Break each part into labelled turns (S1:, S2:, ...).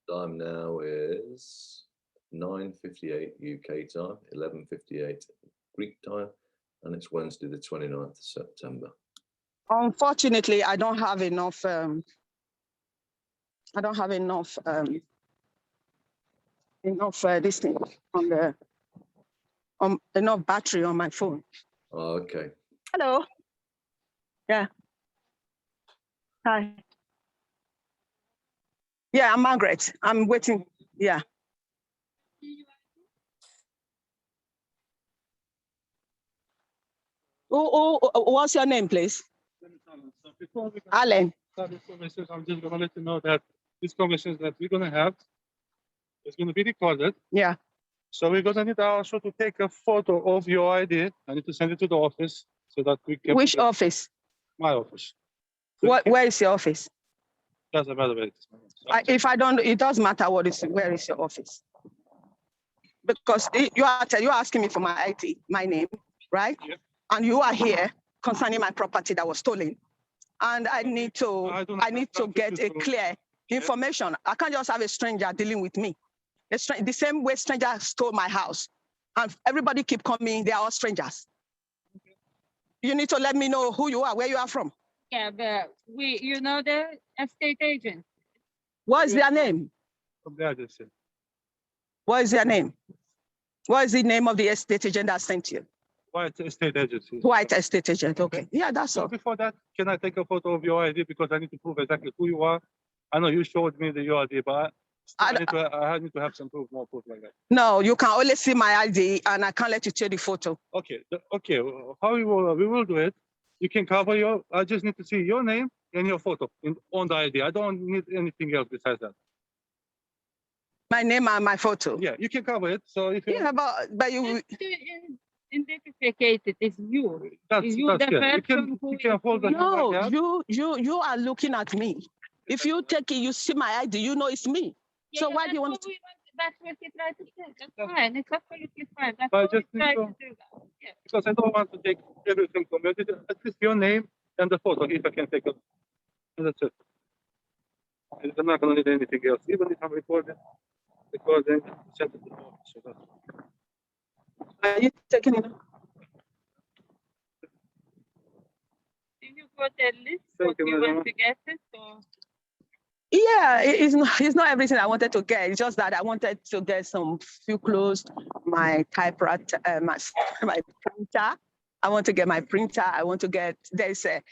S1: Time now is 9:58 UK time, 11:58 Greek time, and it's Wednesday, the 29th of September.
S2: Unfortunately, I don't have enough. This thing on the enough battery on my phone.
S1: Oh, okay.
S2: Hello. Yeah. Hi. Yeah, I'm Margaret. I'm waiting. Yeah. What's your name, please?
S3: So before we
S2: Alan.
S3: start this conversation, I'm just going to let you know that this conversation that we're going to have is going to be recorded.
S2: Yeah.
S3: So we're going to need also to take a photo of your ID. I need to send it to the office so that we can.
S2: Which office?
S3: My office.
S2: Where is your office?
S3: Doesn't matter where it is.
S2: If I don't, it does matter where is your office. Because you're asking me for my ID, my name, right?
S3: Yeah.
S2: And you are here concerning my property that was stolen. And I need to get a clear information. I can't just have a stranger dealing with me. The same way stranger stole my house. And everybody keep coming, they are all strangers. You need to let me know who you are, where you are from.
S4: Yeah, but you know the estate agent.
S2: What is their name?
S3: From the agency.
S2: What is their name? What is the name of the estate agent that sent you?
S3: White estate agency.
S2: White estate agent, okay. Yeah, that's
S3: So
S2: all.
S3: before that, can I take a photo of your ID because I need to prove exactly who you are? I know you showed me your ID, but I need to have some proof, more proof like that.
S2: No, you can only see my ID and I can't let you take the photo.
S3: Okay, okay. How we will do it? You can cover your. I just need to see your name and your photo on the ID. I don't need anything else besides that.
S2: My name and my photo.
S3: Yeah, you can cover it. So if
S2: yeah, but you
S4: Identificated is you.
S3: That's
S4: you the
S3: good.
S4: person
S3: You can hold the
S2: no,
S3: like
S2: you are looking at me. If you take it, you see my ID, you know it's me.
S4: Yeah,
S2: so why do you want to?
S4: That's what he tried to say. That's fine. It's absolutely fine. That's
S3: But
S4: what
S3: just
S4: he tried
S3: to-
S4: to do that. Yeah.
S3: because I don't want to take everything from you. At least your name and the photo, if I can take it. And that's it. I'm not going to need anything else. Even if I'm recording, send it to the office. So that's
S2: Are you taking it?
S4: Do you got a list
S3: Thank
S4: what
S3: you,
S4: you
S3: madam.
S4: want to get it? Or?
S2: Yeah, it's not everything I wanted to get. It's just that I wanted to get some few clothes, my typewriter, my printer. I want to get my printer. I want to get, there's a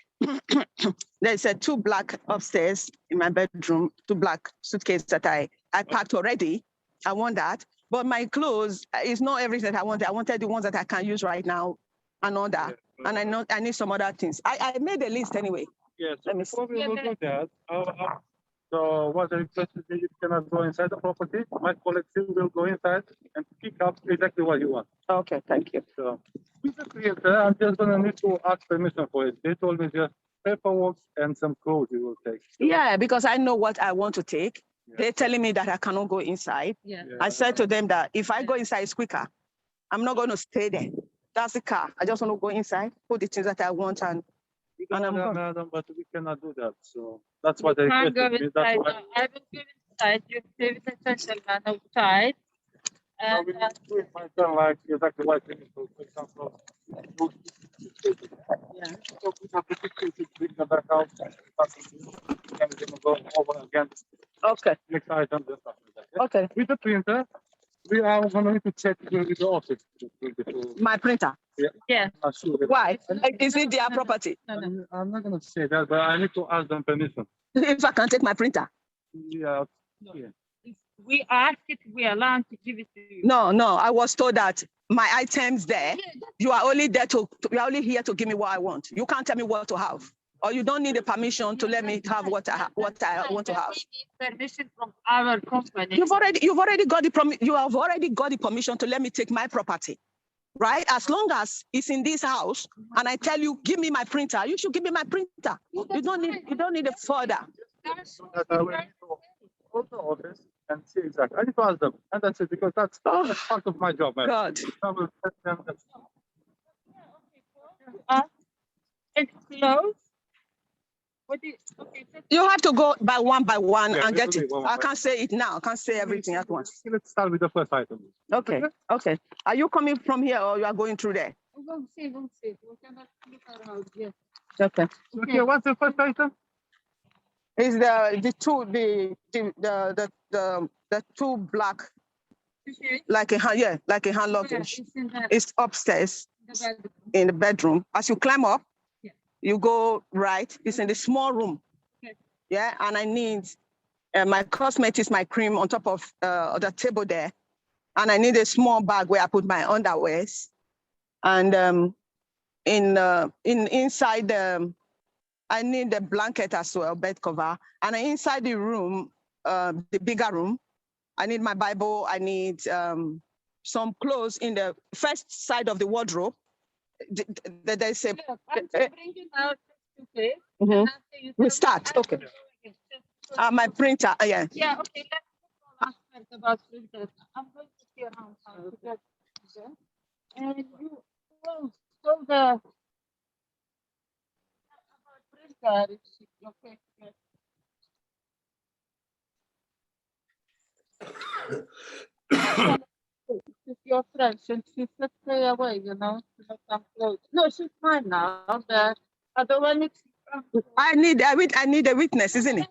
S2: 2 black upstairs in my bedroom, 2 black suitcases that I packed already. I want that. But my clothes is not everything I wanted. I wanted the ones that I can use right now and all that.
S3: Yeah.
S2: And I need some other things. I made a list anyway.
S3: Yeah, so
S2: Let me
S3: before we
S4: see.
S3: will do that, so what I requested is you cannot go inside the property. My colleague still will go inside and pick up exactly what you want.
S2: Okay, thank you.
S3: So with the creator, I'm just gonna need to ask permission for it. They told me just paperwork and some code you will take. So,
S2: Yeah, because I know what I want to take.
S3: yeah.
S2: They're telling me that I cannot go inside.
S4: Yeah.
S3: Yeah.
S2: I said to them that if I go inside, it's quicker. I'm not going to stay there. That's the car. I just want to go inside, put the things that I want, and
S3: We
S2: And
S3: know
S2: I'm
S3: that,
S2: gone.
S3: madam, but we cannot do that. So that's what I
S4: Can't go
S3: requested. That's
S4: inside.
S3: why.
S4: No, I will go inside. You stay with the gentleman outside.
S3: So
S4: And
S3: we need to do it myself, like exactly what we need to, for example.
S2: yeah.
S3: So we have to bring the back out and go over again.
S2: Okay,
S3: Next item, just after that. Yeah?
S2: okay.
S3: With the printer, we are going to check with the office.
S2: My printer.
S4: yeah.
S3: I'm sure.
S2: Why? Is it their property?
S4: No.
S3: I'm not going to say that, but I need to ask them permission.
S2: If I can take my printer.
S3: Yeah. Yeah.
S4: We ask it, we are allowed to give it to you.
S2: No, I was told that my items there, you are only here to give me what I want. You can't tell me what to have. Or you don't need the permission to let me have what I want to have.
S4: We need permission from our company.
S2: You have already got the permission to let me take my property, right? As long as it's in this house, and I tell you, give me my printer. You should give me my printer. You don't need it further.
S3: So that I will need to go to the office and see exactly. I need to ask them, and that's it, because that's part of my job, man.
S2: God.
S3: I will tell them that-
S4: It's closed. What is, okay,
S2: You have to go by one
S3: Yeah,
S2: and
S3: it
S2: get
S3: will be
S2: it.
S3: one
S2: I
S3: by
S2: can't say it now. I can't say everything at once.
S3: Let's start with the first item.
S2: Okay. Okay. Are you coming from here or you are going through there?
S4: we'll see. We cannot look around, yes.
S2: Okay.
S3: Okay, what's the first item?
S2: Is the two black like a hand, yeah, like a hand luggage.
S4: It's in the
S2: It's upstairs
S4: bedroom.
S2: in the bedroom. As you climb up,
S4: Yeah.
S2: you go right. It's in the small room.
S4: Okay.
S2: Yeah, and I need my cosmetics, my cream on top of the table there, and I need a small bag where I put my underwears, and inside I need the blanket as well, bed cover, and inside the room, the bigger room, I need my Bible. I need some clothes in the first side of the wardrobe. There's a.
S4: Look, I'm just bringing out okay.
S2: Mhm.
S4: After you
S2: We
S4: tell me,
S2: start,
S4: I'll
S2: okay.
S4: do it. Just-
S2: My printer, yeah.
S4: Yeah, okay, let's go aspect about printers. I'm going to see around how to get them. And you so the about printer, it's okay. She's your friend, and she said stay away, you know, to not come close. No, she's fine now. The other one is
S2: I need a witness, isn't it?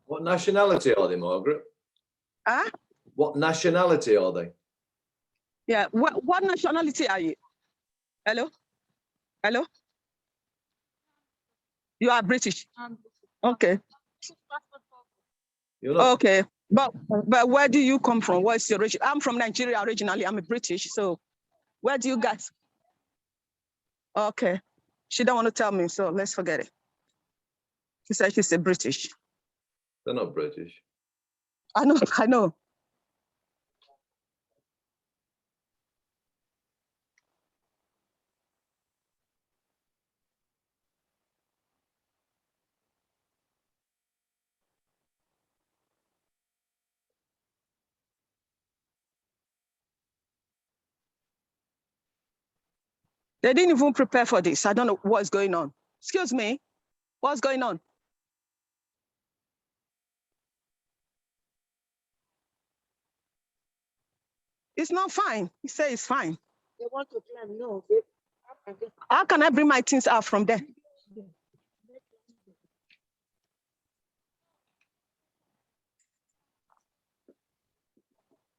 S1: What nationality are they, Margaret?
S2: Huh?
S1: What nationality are they?
S2: Yeah. What nationality are you? Hello? Hello? You are British. Okay.
S1: You're not.
S2: Okay. But where do you come from? What's your origin? I'm from Nigeria originally. I'm a British. So where do you guys? Okay. She don't want to tell me, so let's forget it. She said she's a British.
S1: They're not British.
S2: I know. They didn't even prepare for this. I don't know what's going on. Excuse me. What's going on? It's not fine. He said it's fine.
S4: They want to claim no.
S2: How can I bring my things out from there?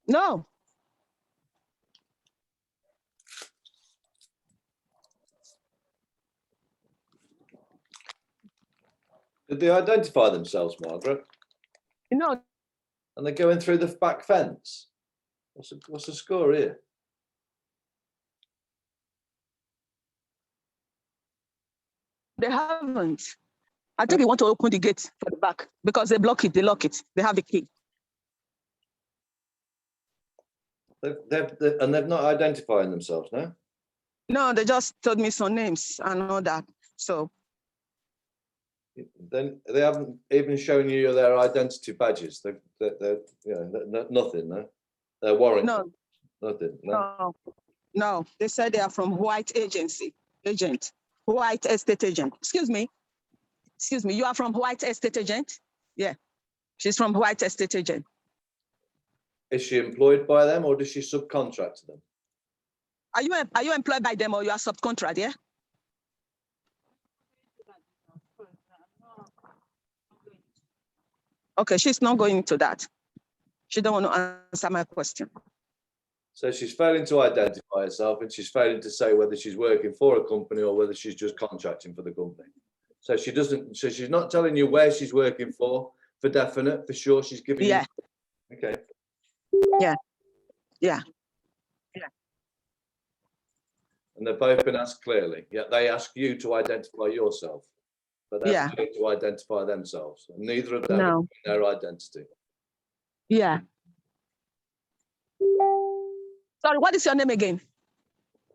S2: No.
S1: Did they identify themselves, Margaret?
S2: No.
S1: And they're going through the back fence. What's the score here?
S2: They haven't. I think they want to open the gate for the back because they block it. They lock it. They have the key.
S1: They've not identifying themselves, no?
S2: No, they just told me some names and all that. So
S1: Then they haven't even shown you their identity badges. They're nothing, no? Their warrant.
S2: no,
S1: Nothing, no.
S2: no. They said they are from White Agent, White Estate Agent. Excuse me. You are from White Estate Agent? Yeah, she's from White Estate Agent.
S1: Is she employed by them or does she subcontract to them?
S2: Are you employed by them or you are subcontract? Yeah. Okay, she's not going to that. She don't want to answer my question.
S1: So she's failing to identify herself and she's failing to say whether she's working for a company or whether she's just contracting for the company. So she's not telling you where she's working for definite, for sure. She's giving
S2: Yeah.
S1: you. Okay.
S2: Yeah.
S1: And they've both been asked clearly. Yet they ask you to identify yourself, but they're failing to identify themselves. And neither of them
S2: No.
S1: their identity.
S2: Yeah. Sorry, what is your name again?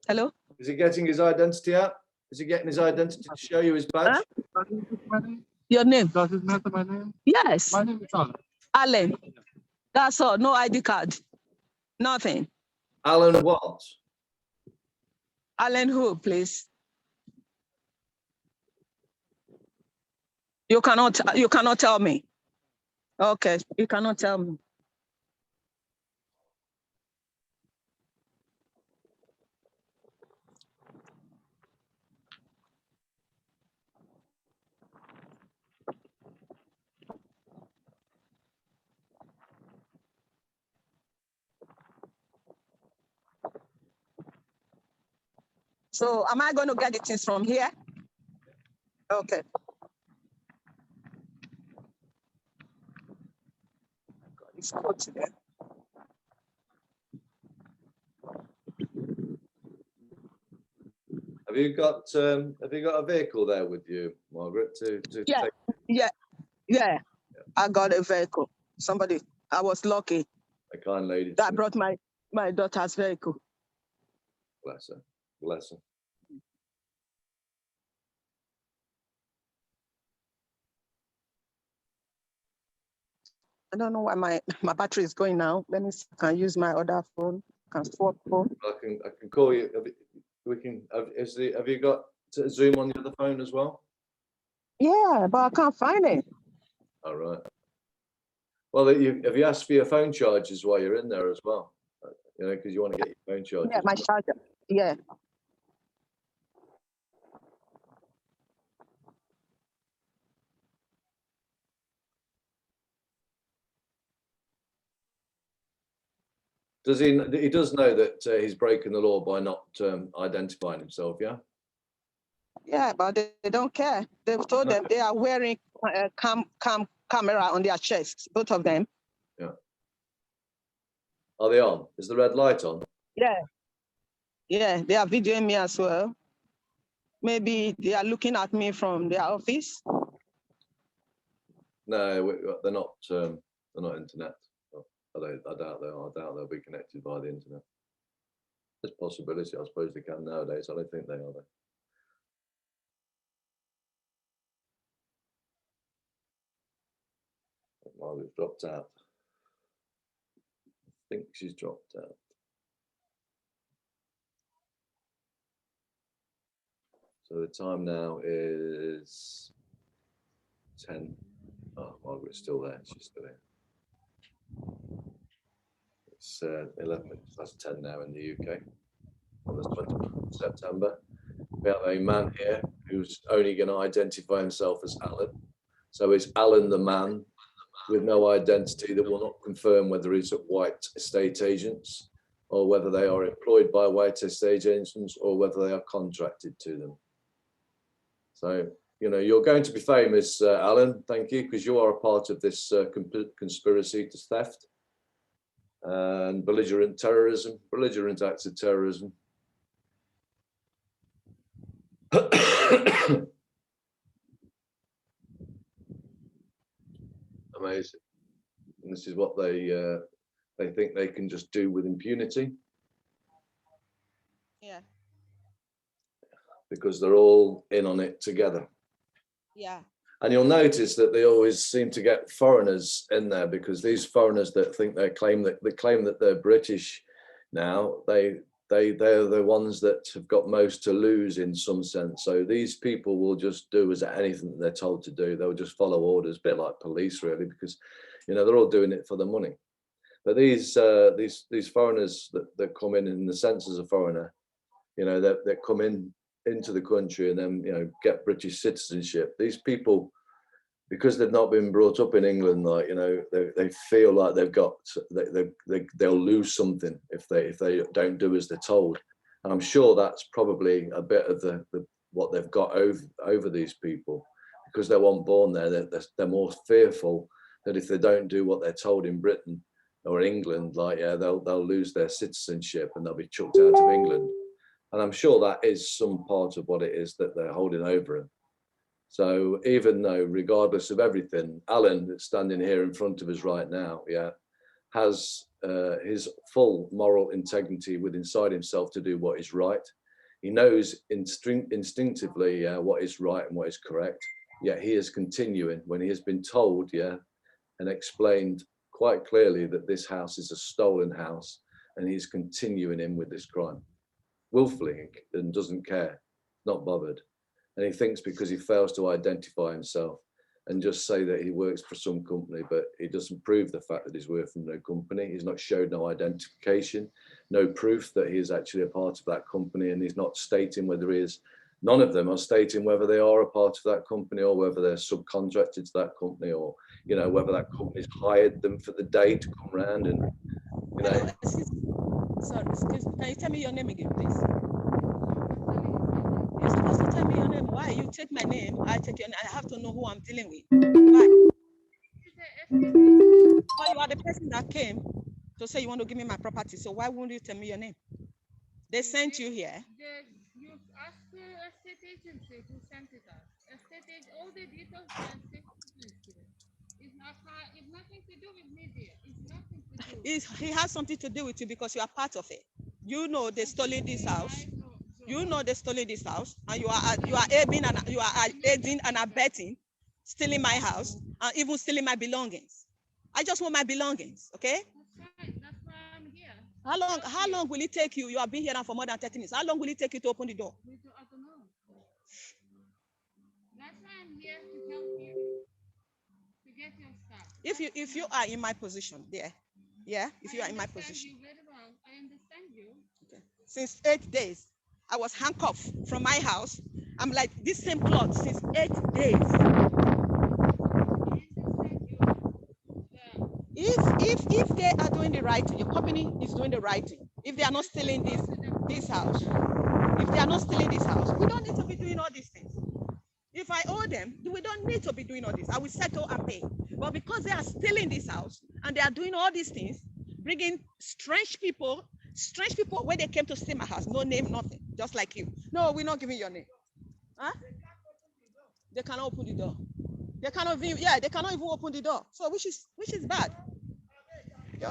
S2: Hello?
S1: Is he getting his identity out? Is he getting his identity to show you his badge?
S2: Huh?
S3: Does it matter my name?
S2: Your name?
S3: Does it matter my name?
S2: Yes.
S3: My name is Alan.
S2: Alan. That's all. No ID card. Nothing.
S1: Alan what?
S2: Alan who, please? You cannot tell me. Okay, you cannot tell me. So am I going to get the things from here? Okay. It's good today.
S1: Have you got a vehicle there with you, Margaret?
S2: Yeah,
S1: take...
S2: yeah. I got a vehicle. Somebody, I was lucky.
S1: A kind lady.
S2: That brought my daughter's vehicle.
S1: Bless her. Bless her.
S2: I don't know why my battery is going now. Let me see if I can use my other phone. I can swap phone.
S1: I can call you. Have you got Zoom on the other phone as well?
S2: Yeah, but I can't find it.
S1: All right. Well, have you asked for your phone charges while you're in there as well? You know, because you want to get your phone charges.
S2: Yeah, my charger. Yeah.
S1: Does he does know that he's breaking the law by not identifying himself? Yeah.
S2: Yeah, but they don't care. They've told them they are wearing camera on their chests, both of them.
S1: Yeah. Are they on? Is the red light on?
S2: Yeah. Yeah, they are videoing me as well. Maybe they are looking at me from their office.
S1: No, they're not. They're not internet. I doubt they are. I doubt they'll be connected by the internet. There's a possibility. I suppose they can nowadays. I don't think they are though. Margaret's dropped out. I think she's dropped out. So the time now is 10. Oh, Margaret's still there. She's still here. It's 11 minutes past 10 now in the UK on the 20th of September. We have a man here who's only going to identify himself as Alan. So is Alan the man with no identity that will not confirm whether he's at white estate agents or whether they are employed by white estate agents or whether they are contracted to them. So, you know, you're going to be famous, Alan, thank you, because you are a part of this conspiracy to theft and belligerent terrorism, belligerent acts of terrorism. Amazing. And this is what they think they can just do with impunity.
S2: Yeah.
S1: Because they're all in on it together.
S2: Yeah.
S1: And you'll notice that they always seem to get foreigners in there, because these foreigners that think they claim that they're British now, they're the ones that have got most to lose in some sense. So these people will just do as anything that they're told to do. They'll just follow orders, a bit like police really, because you know they're all doing it for the money. But these foreigners that come in the sense as a foreigner, you know, that come into the country and then, you know, get British citizenship. These people, because they've not been brought up in England, like, you know, they feel like they'll lose something if they don't do as they're told. And I'm sure that's probably a bit of what they've got over these people, because they weren't born there. They're more fearful that if they don't do what they're told in Britain or England, like, yeah, they'll lose their citizenship and they'll be chucked out of England. And I'm sure that is some part of what it is that they're holding over him. So even though, regardless of everything, Alan that's standing here in front of us right now, yeah, has his full moral integrity within inside himself to do what is right. He knows instinctively what is right and what is correct. Yet he is continuing when he has been told, yeah, and explained quite clearly that this house is a stolen house, and he's continuing in with this crime. Willfully, and doesn't care, not bothered. And he thinks because he fails to identify himself and just say that he works for some company, but he doesn't prove the fact that he's working for no company. He's not showed no identification, no proof that he is actually a part of that company, and he's not stating whether he is. None of them are stating whether they are a part of that company or whether they're subcontracted to that company, or, you know, whether that company's hired them for the day to come round and, you know.
S2: Hello, sorry, excuse me. Can you tell me your name again, please? You're supposed to tell me your name. Why? You take my name, I take your name. I have to know who I'm dealing with. Why? Well, you are the person that came to say you want to give me my property. So why won't you tell me your name? They sent you here.
S4: You ask the estate agency who sent it out. All the details the estate agency. It's nothing to do with media. It's nothing to do.
S2: He has something to do with you because you are part of it. You know they stole this house. You know they stole this house, and you are aiding and abetting stealing my house and even stealing my belongings. I just want my belongings, okay?
S4: That's fine. That's why I'm here.
S2: How long will it take you? You have been here now for more than 30 minutes. How long will it take you to open the door?
S4: I don't know. That's why I'm here to help you to get your stuff.
S2: If you are in my position, there, yeah. If you are in my position,
S4: You very well. I understand you.
S2: okay. Since 8 days, I was handcuffed from my house. I'm like this same cloth since 8 days. If they are doing the right thing, your company is doing the right thing. If they are not stealing this house, if they are not stealing this house, we don't need to be doing all these things. If I owe them, we don't need to be doing all this. I will settle and pay. But because they are stealing this house and they are doing all these things, bringing strange people when they came to steal my house, no name, nothing, just like you. No, we're not giving your name. Huh? They cannot open the door. They cannot even, they cannot even open the door. So which is bad. Yeah.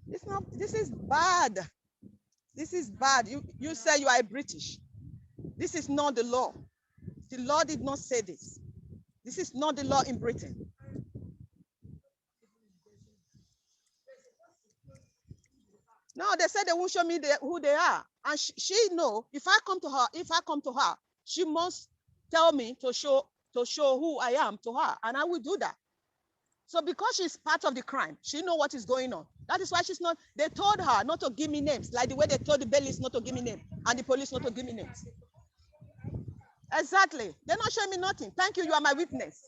S2: It's not, this is bad. This is bad. You say you are British. This is not the law. The law did not say this. This is not the law in Britain. No, they said they won't show me who they are. And she know if I come to her, she must tell me to show who I am to her, and I will do that. So because she's part of the crime, she know what is going on. That is why she's not, they told her not to give me names, like the way they told the bailiffs not to give me names and the police not to give me names. Exactly. They're not showing me nothing. Thank you, you are my witness.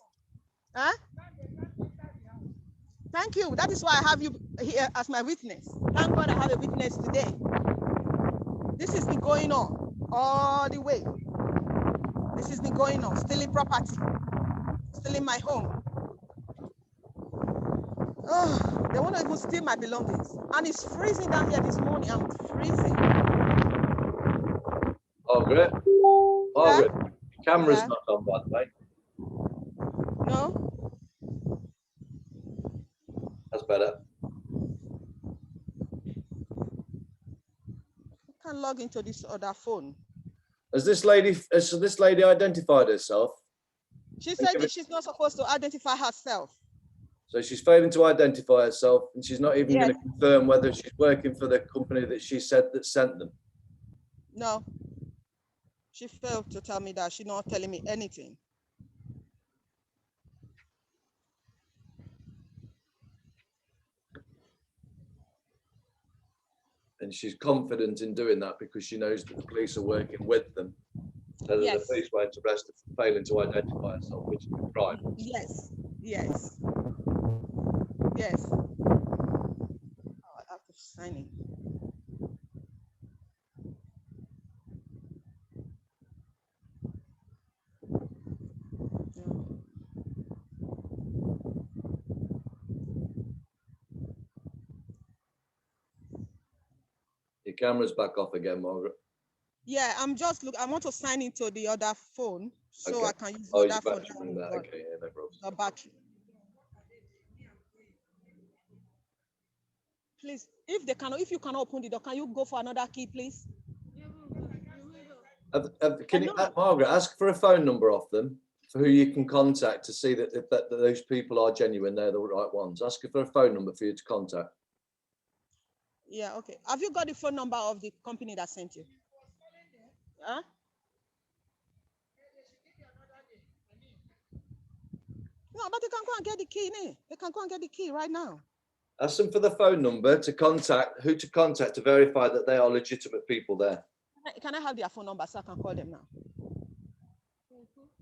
S2: Huh? Thank you. That is why I have you here as my witness. Thank God I have a witness today. This has been going on all the way. This has been going on, stealing property, stealing my home. Oh, they want to even steal my belongings. And it's freezing down here this morning. I'm freezing.
S1: Margaret,
S2: Yeah?
S1: the camera's not on, by the way.
S2: No?
S1: That's better.
S2: I can log into this other phone.
S1: Has this lady identified herself?
S2: She said that she's not supposed to identify herself.
S1: So she's failing to identify herself, and she's not even
S2: Yes.
S1: going to confirm whether she's working for the company that she said that sent them.
S2: No. She failed to tell me that. She's not telling me anything.
S1: And she's confident in doing that because she knows that the police are working with them. So that
S2: Yes.
S1: the police won't arrest her for failing to identify herself, which is a crime.
S2: Yes. Yes. Yes. Oh, I have to sign in.
S1: Your camera's back off again, Margaret.
S2: Yeah, I'm just I want to sign into the other phone so
S1: Okay.
S2: I can use the
S1: Oh,
S2: other
S1: your
S2: phone.
S1: battery running out. Okay, yeah, no problem.
S2: The battery. Please, if you cannot open the door, can you go for another key, please?
S1: Can you, Margaret, ask for a phone number off them for who you can contact to see that those people are genuine, they're the right ones. Ask her for a phone number for you to contact.
S2: Yeah, okay. Have you got the phone number of the company that sent you? Huh? No, but they can go and get the key, innit? They can go and get the key right now.
S1: Ask them for the phone number to contact, who to contact to verify that they are legitimate people there.
S2: Can I have their phone number so I can call them now?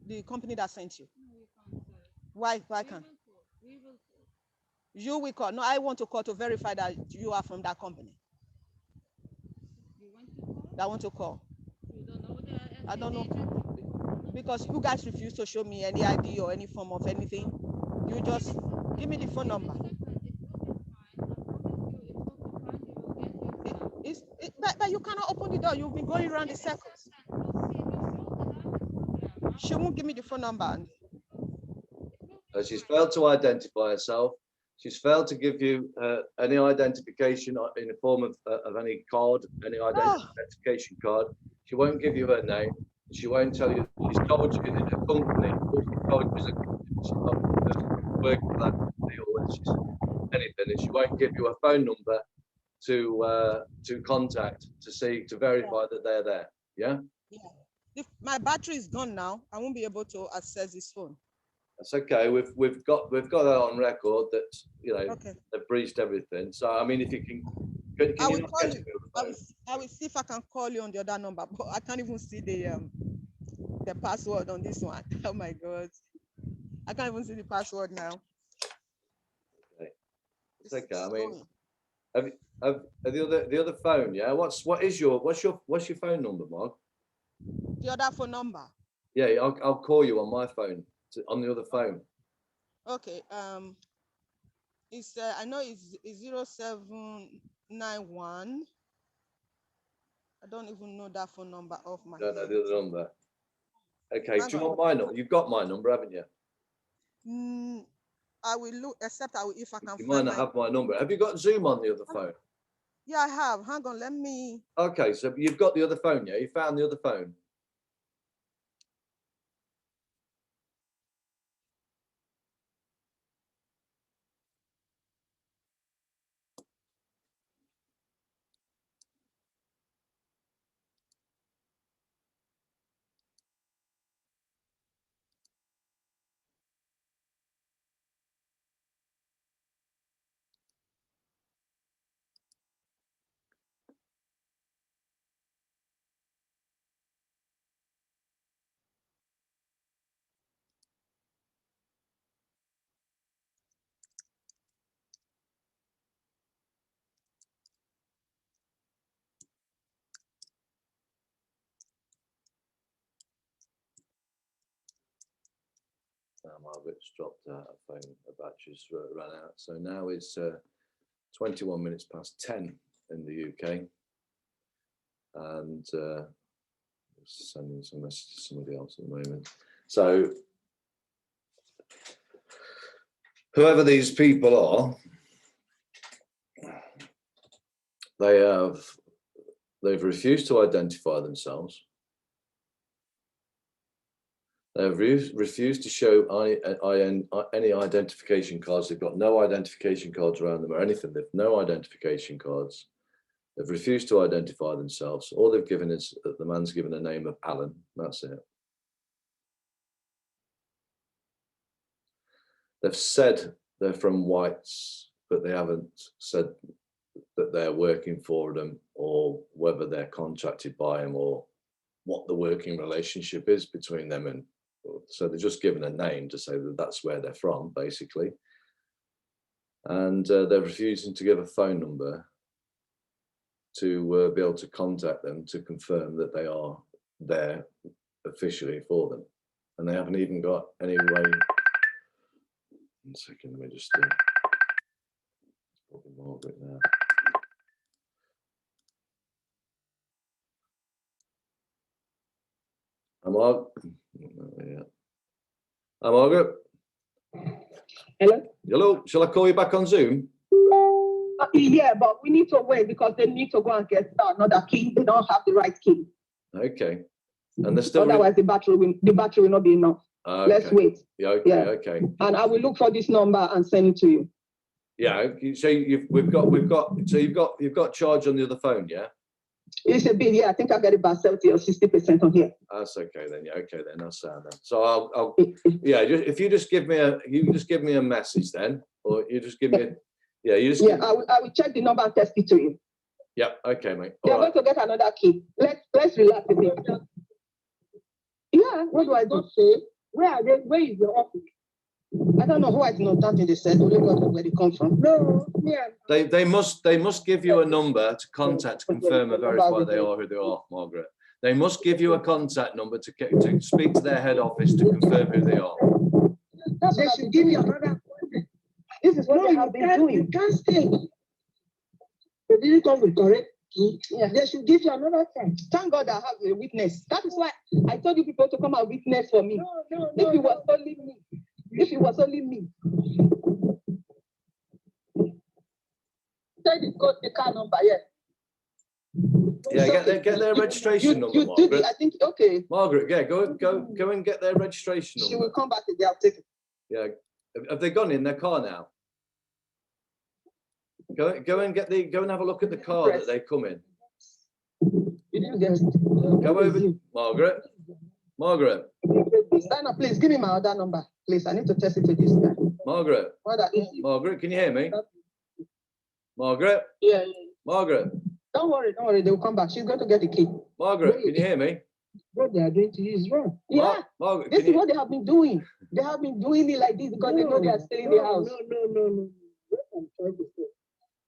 S2: The company that sent you. Why can't? You will call. No, I want to call to verify that you are from that company. I want to call. I don't know. Because you guys refuse to show me any ID or any form of anything. You just give me the phone number. But you cannot open the door. You've been going around the circles. She won't give me the phone number.
S1: She's failed to identify herself. She's failed to give you any identification in the form of any card, any identification card. She won't give you her name. She won't tell you. She's told you that a company. All she's told you is a company. She's not working for that company or whether she's anything, and she won't give you a phone number to contact to verify that they're there. Yeah. Yeah.
S2: If my battery is gone now, I won't be able to access this phone.
S1: That's okay. We've got that on record that they've breached everything. So I mean, if you can
S2: I will call you. I will see if I can call you on the other number, but I can't even see the password on this one. Oh my God, I can't even see the password now.
S1: Okay, it's okay. I mean, have the other phone? Yeah. What's your phone number, Mark?
S2: The other phone number.
S1: Yeah, I'll call you on my phone. On the other phone.
S2: Okay. It's I know it's 0791. I don't even know that phone number off my head.
S1: No, the other number. Okay. Do you want my number? You've got my number, haven't you?
S2: I will look. Except if I can.
S1: You might not have my number. Have you got Zoom on the other phone?
S2: Yeah, I have. Hang on. Let me.
S1: Okay, so you've got the other phone, yeah? You found the other phone. Margaret's dropped out her phone, her batteries ran out. So now it's 21 minutes past 10 in the UK. And sending some message to somebody else at the moment. So whoever these people are, they've refused to identify themselves. They've refused to show any identification cards. They've got no identification cards around them or anything. They've no identification cards. They've refused to identify themselves. All they've given is the man's given the name of Alan. That's it. They've said they're from Whites, but they haven't said that they're working for them or whether they're contracted by them or what the working relationship is between them. And so they're just given a name to say that that's where they're from, basically. And they're refusing to give a phone number to be able to contact them to confirm that they are there officially for them. And they haven't even got any way. 1 second, let me just probably Margaret now. Hi, Margaret.
S5: Hello?
S1: Hello, shall I call you back on Zoom?
S5: Yeah, but we need to wait because they need to go and get another key. They don't have the right key.
S1: Okay. And they're still
S5: otherwise the battery will not be enough.
S1: Okay.
S5: Let's wait.
S1: Yeah, okay, okay.
S5: And I will look for this number and send it to you.
S1: Yeah. So we've got charge on the other phone. Yeah.
S5: It's a bit, yeah, I think I got about 70 or 60% on here.
S1: That's okay then. Yeah. Okay then. That's sound then. So I'll yeah. If you just give me a message then, or you just give me
S5: Yeah, I will check the number and text it to you.
S1: Yeah. Okay, mate.
S5: They're going to get another key. Let's relax a bit. Yeah, what do I do? Where is your office? I don't know who is not that in the set. Only God knows where they come from. No, yeah.
S1: They must give you a number to contact to confirm and verify they are who they are, Margaret. They must give you a contact number to speak to their head office to confirm who they are.
S5: They should give you another. This is what they have been doing. You can't stay. They didn't come with correct. Yeah, they should give you another time. Thank God I have a witness. That is why I told you people to come and witness for me. If it was only me. If it was only me. Say the car number, yeah.
S1: Yeah, get their registration number, Margaret.
S5: I think okay.
S1: Margaret, yeah, go and get their registration number.
S5: She will come back again. I'll take it.
S1: Yeah, have they gone in their car now? Go and have a look at the car that they come in.
S5: You didn't get it.
S1: Go over, Margaret. Margaret.
S5: Stand up, please. Give me my other number, please. I need to test it to this guy.
S1: Margaret. Margaret, can you hear me? Margaret.
S5: Yeah.
S1: Margaret.
S5: Don't worry. They will come back. She's going to get the key.
S1: Margaret, can you hear me?
S5: What they are doing to you is wrong. Yeah.
S1: Margaret,
S5: this is what they have been doing. They have been doing it like this because they know they are staying in the house. No. What I'm trying to say.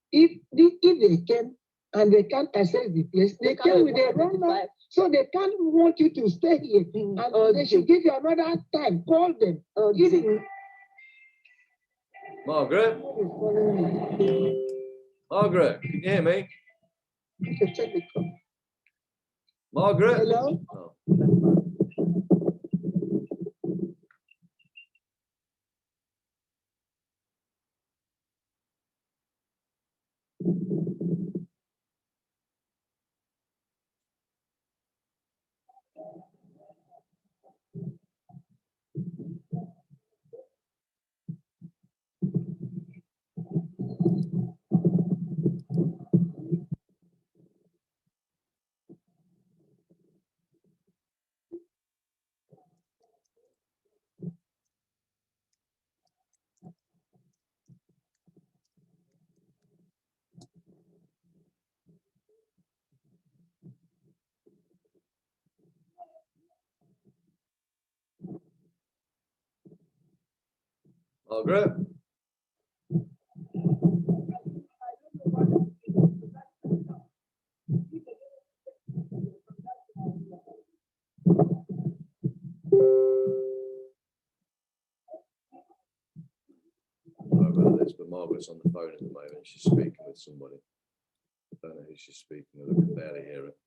S5: If they can and they can't access the place, they can with their wrong number. So they can't want you to stay here. And they should give you another time. Call them.
S1: Margaret. Margaret, can you hear me?
S5: Okay, check the call.
S1: Margaret.
S5: Hello.
S1: Oh. Margaret. Sorry about this, but Margaret's on the phone at the moment. She's speaking with somebody. I don't know who she's speaking with. I can barely hear it.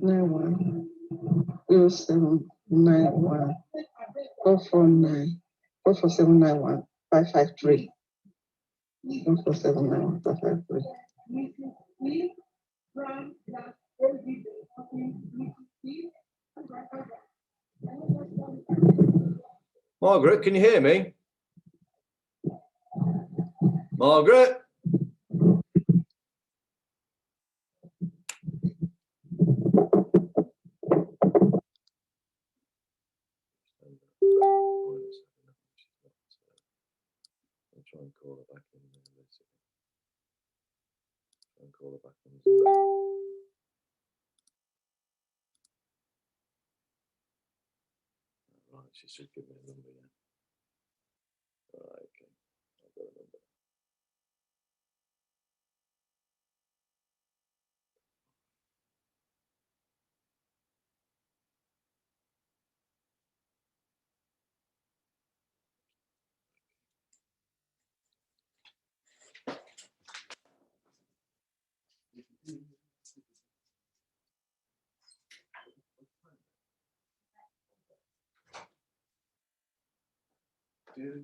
S5: Nine 0791 449 44791 553 44791 553.
S1: Margaret, can you hear me? Margaret? I'll try and call her back in a minute. Try and call her back in. Right, she should give me a number, yeah. Right, okay. I've got a number. You're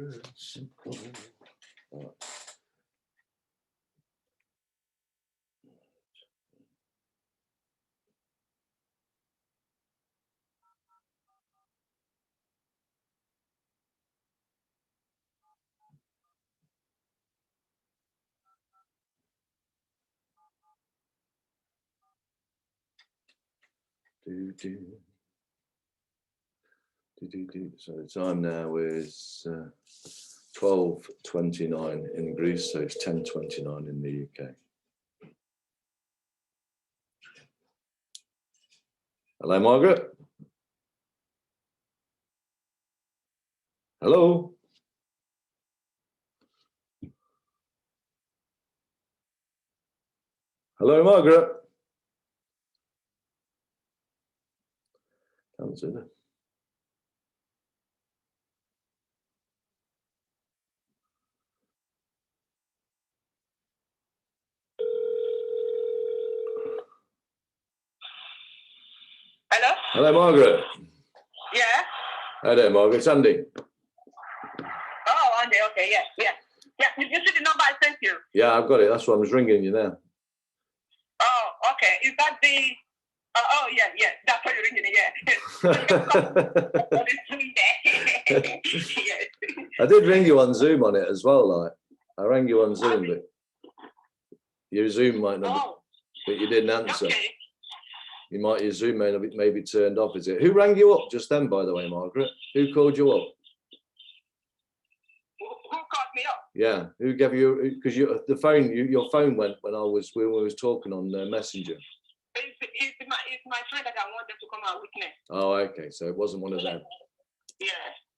S1: a simple. So the time now is 12:29 in Greece, so it's 10:29 in the UK. Hello, Margaret. Hello. Hello, Margaret. Can't see that.
S5: Hello?
S1: Hello, Margaret.
S5: Yeah.
S1: Hi there, Margaret. It's Andy.
S5: Oh, Andy. Okay. Yeah. Yeah. Yeah. You see the number I sent you?
S1: Yeah, I've got it. That's why I was ringing you now.
S5: Oh, okay. Is that the? Oh, yeah, yeah. That's why you're ringing it. Yeah. Yes.
S1: I did ring you on Zoom on it as well. Like I rang you on Zoom, but your Zoom might not,
S5: Oh,
S1: but you didn't answer.
S5: okay.
S1: You might, your Zoom may be turned off. Is it? Who rang you up just then, by the way, Margaret? Who called you up?
S5: Who called me up?
S1: Yeah, who gave you? Because the phone, your phone went when we was talking on Messenger.
S5: It's my friend that I wanted to come and witness.
S1: Oh, okay. So it wasn't one of them.
S5: Yeah.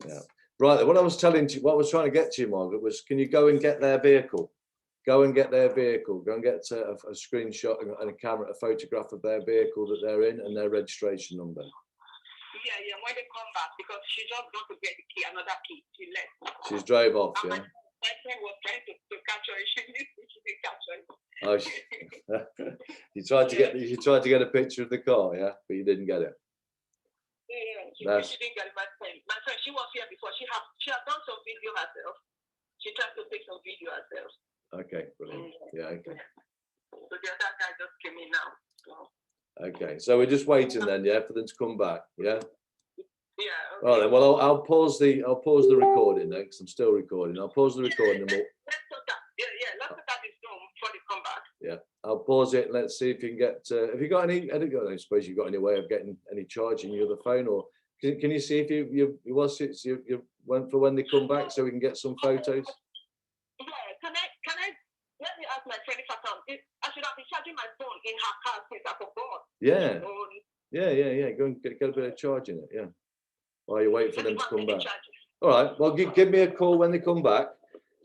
S1: Yeah. Right. What I was trying to get to you, Margaret, was can you go and get their vehicle? Go and get their vehicle. Go and get a screenshot and a camera, a photograph of their vehicle that they're in and their registration number.
S5: Yeah, yeah. When they come back, because she just got to get the key, another key. She left.
S1: She's drove off.
S5: And
S1: Yeah.
S5: my friend was trying to catch her. She didn't catch her.
S1: Oh, you tried to get a picture of the car, yeah, but you didn't get it.
S5: Yeah, she didn't get it. My friend, she was here before. She has done some video herself. She tried to take some video herself.
S1: Okay, brilliant. Yeah, okay.
S5: So the other guy just came in now. So.
S1: Okay, so we're just waiting then, yeah, for them to come back, yeah.
S5: Yeah. Okay.
S1: All right, then. Well, I'll pause the recording then, because I'm still recording. I'll pause the recording. And
S5: let's start that. Yeah. Let's start this Zoom before they come back.
S1: Yeah, I'll pause it. And let's see if you can get. Have you got any? I suppose you've got any way of getting any charge in your other phone, or can you see if you went for when they come back, so we can get some photos.
S5: Yeah. Can I? Let me ask my friend if I can. I should have been charging my phone in her car since I forgot.
S1: Yeah. Yeah. Go and get a bit of charge in it. Yeah. While you wait for them to come back. All right. Well, give me a call when they come back.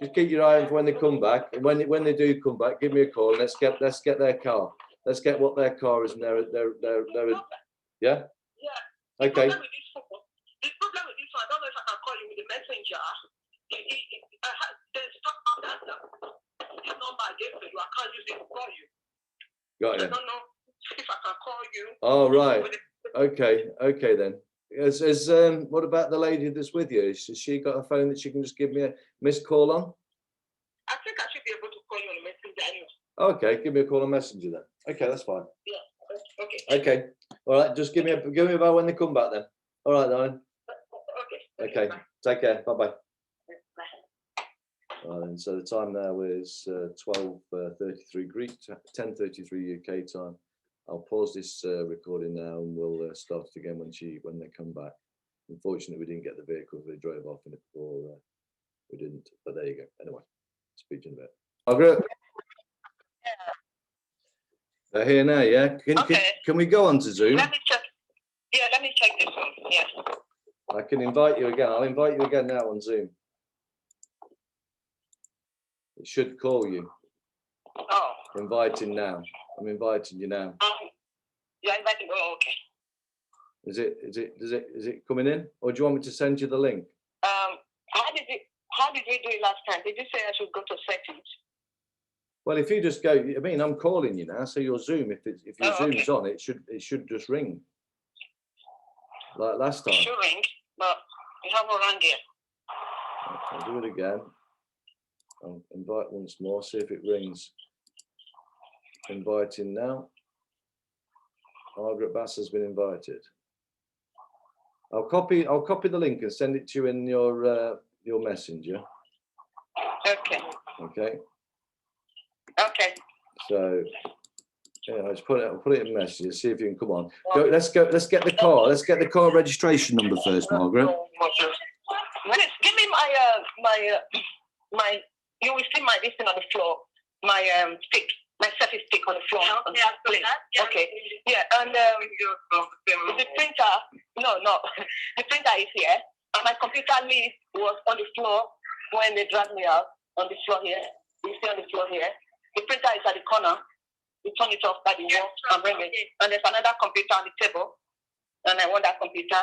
S1: Just keep your eye on for when they come back, and when they do come back, give me a call. And let's get their car. Let's get what their car is and their yeah.
S5: Yeah.
S1: Okay.
S5: The problem with this one, I don't know if I can call you with the messenger. There's this number I gave to you. I can't use it to call you.
S1: Got it.
S5: I don't know if I can call you.
S1: Oh right. Okay then. What about the lady that's with you? Has she got a phone that she can just give me a missed call on?
S5: I think I should be able to call you on the messenger anyway.
S1: Okay, give me a call on Messenger then. Okay, that's fine.
S5: Yeah. Okay.
S1: Okay. All right, just give me about when they come back then. All right, darling. Okay.
S5: Bye.
S1: Take care. Bye bye.
S5: Bye.
S1: And so the time now is 12:33 Greek, 10:33 UK time. I'll pause this recording now, and we'll start it again when they come back. Unfortunately, we didn't get the vehicle; they drove off in it, or we didn't. But there you go. Anyway, speak to you in a bit. Margaret, they're here now. Yeah. Can we go on to Zoom?
S5: Let me check. Yeah, let me check this one. Yes.
S1: I can invite you again. I'll invite you again now on Zoom. It should call you.
S5: Oh.
S1: Inviting now. I'm inviting you now.
S5: You're inviting. Oh, okay.
S1: Is it coming in, or do you want me to send you the link?
S5: How How did we do it last time? Did you say I should go to settings?
S1: Well, if you just go, I mean, I'm calling you now, so your Zoom, if your
S5: Oh,
S1: Zoom's on, it should just ring. Like last
S5: It
S1: time.
S5: should ring, but you haven't rang yet.
S1: I'll do it again. I'll invite once more, see if it rings. Inviting now. Margaret Bass has been invited. I'll copy the link and send it to you in your messenger.
S5: Okay.
S1: Okay.
S5: Okay.
S1: So yeah, I'll put it in messages. See if you can come on. Let's get the car. Let's get the car registration number first, Margaret.
S5: Please give me my. You will see my listing on the floor. My stick, my selfie stick on the floor. Please. Okay. Yeah, and the printer. No, the printer is here, and my computer list was on the floor when they dragged me out. On the floor here. You see on the floor here. The printer is at the corner. You turn it off by the wall and bring it. And there's another computer on the table. And I want that computer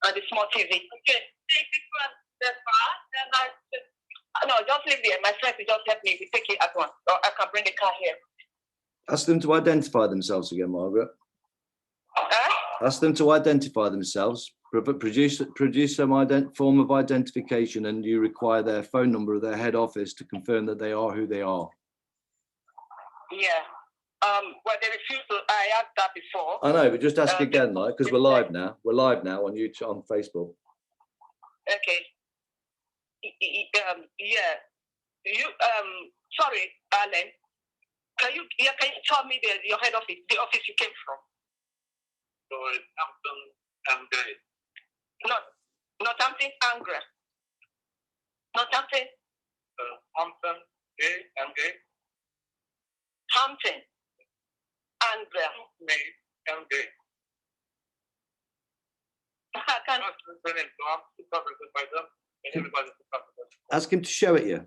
S5: and the small TV. Okay. No, just leave there. My friend will just help me. We take it at once. Or I can bring the car here.
S1: Ask them to identify themselves again, Margaret. Ask them to identify themselves. Produce some form of identification, and you require their phone number of their head office to confirm that they are who they are.
S5: Yeah. Well, they refused to. I asked that before.
S1: I know, but just ask again, like, because we're live now. We're live now on YouTube, on Facebook.
S5: Okay. Yeah. You. Sorry, Alan. Can you tell me your head office, the office you came from?
S3: So it's Hampton and Gray.
S5: Not something angry. Not something.
S3: Hampton, Gay and Gay.
S5: Hampton. Angry.
S3: May and Gay.
S5: I can't.
S1: Ask him to show it you.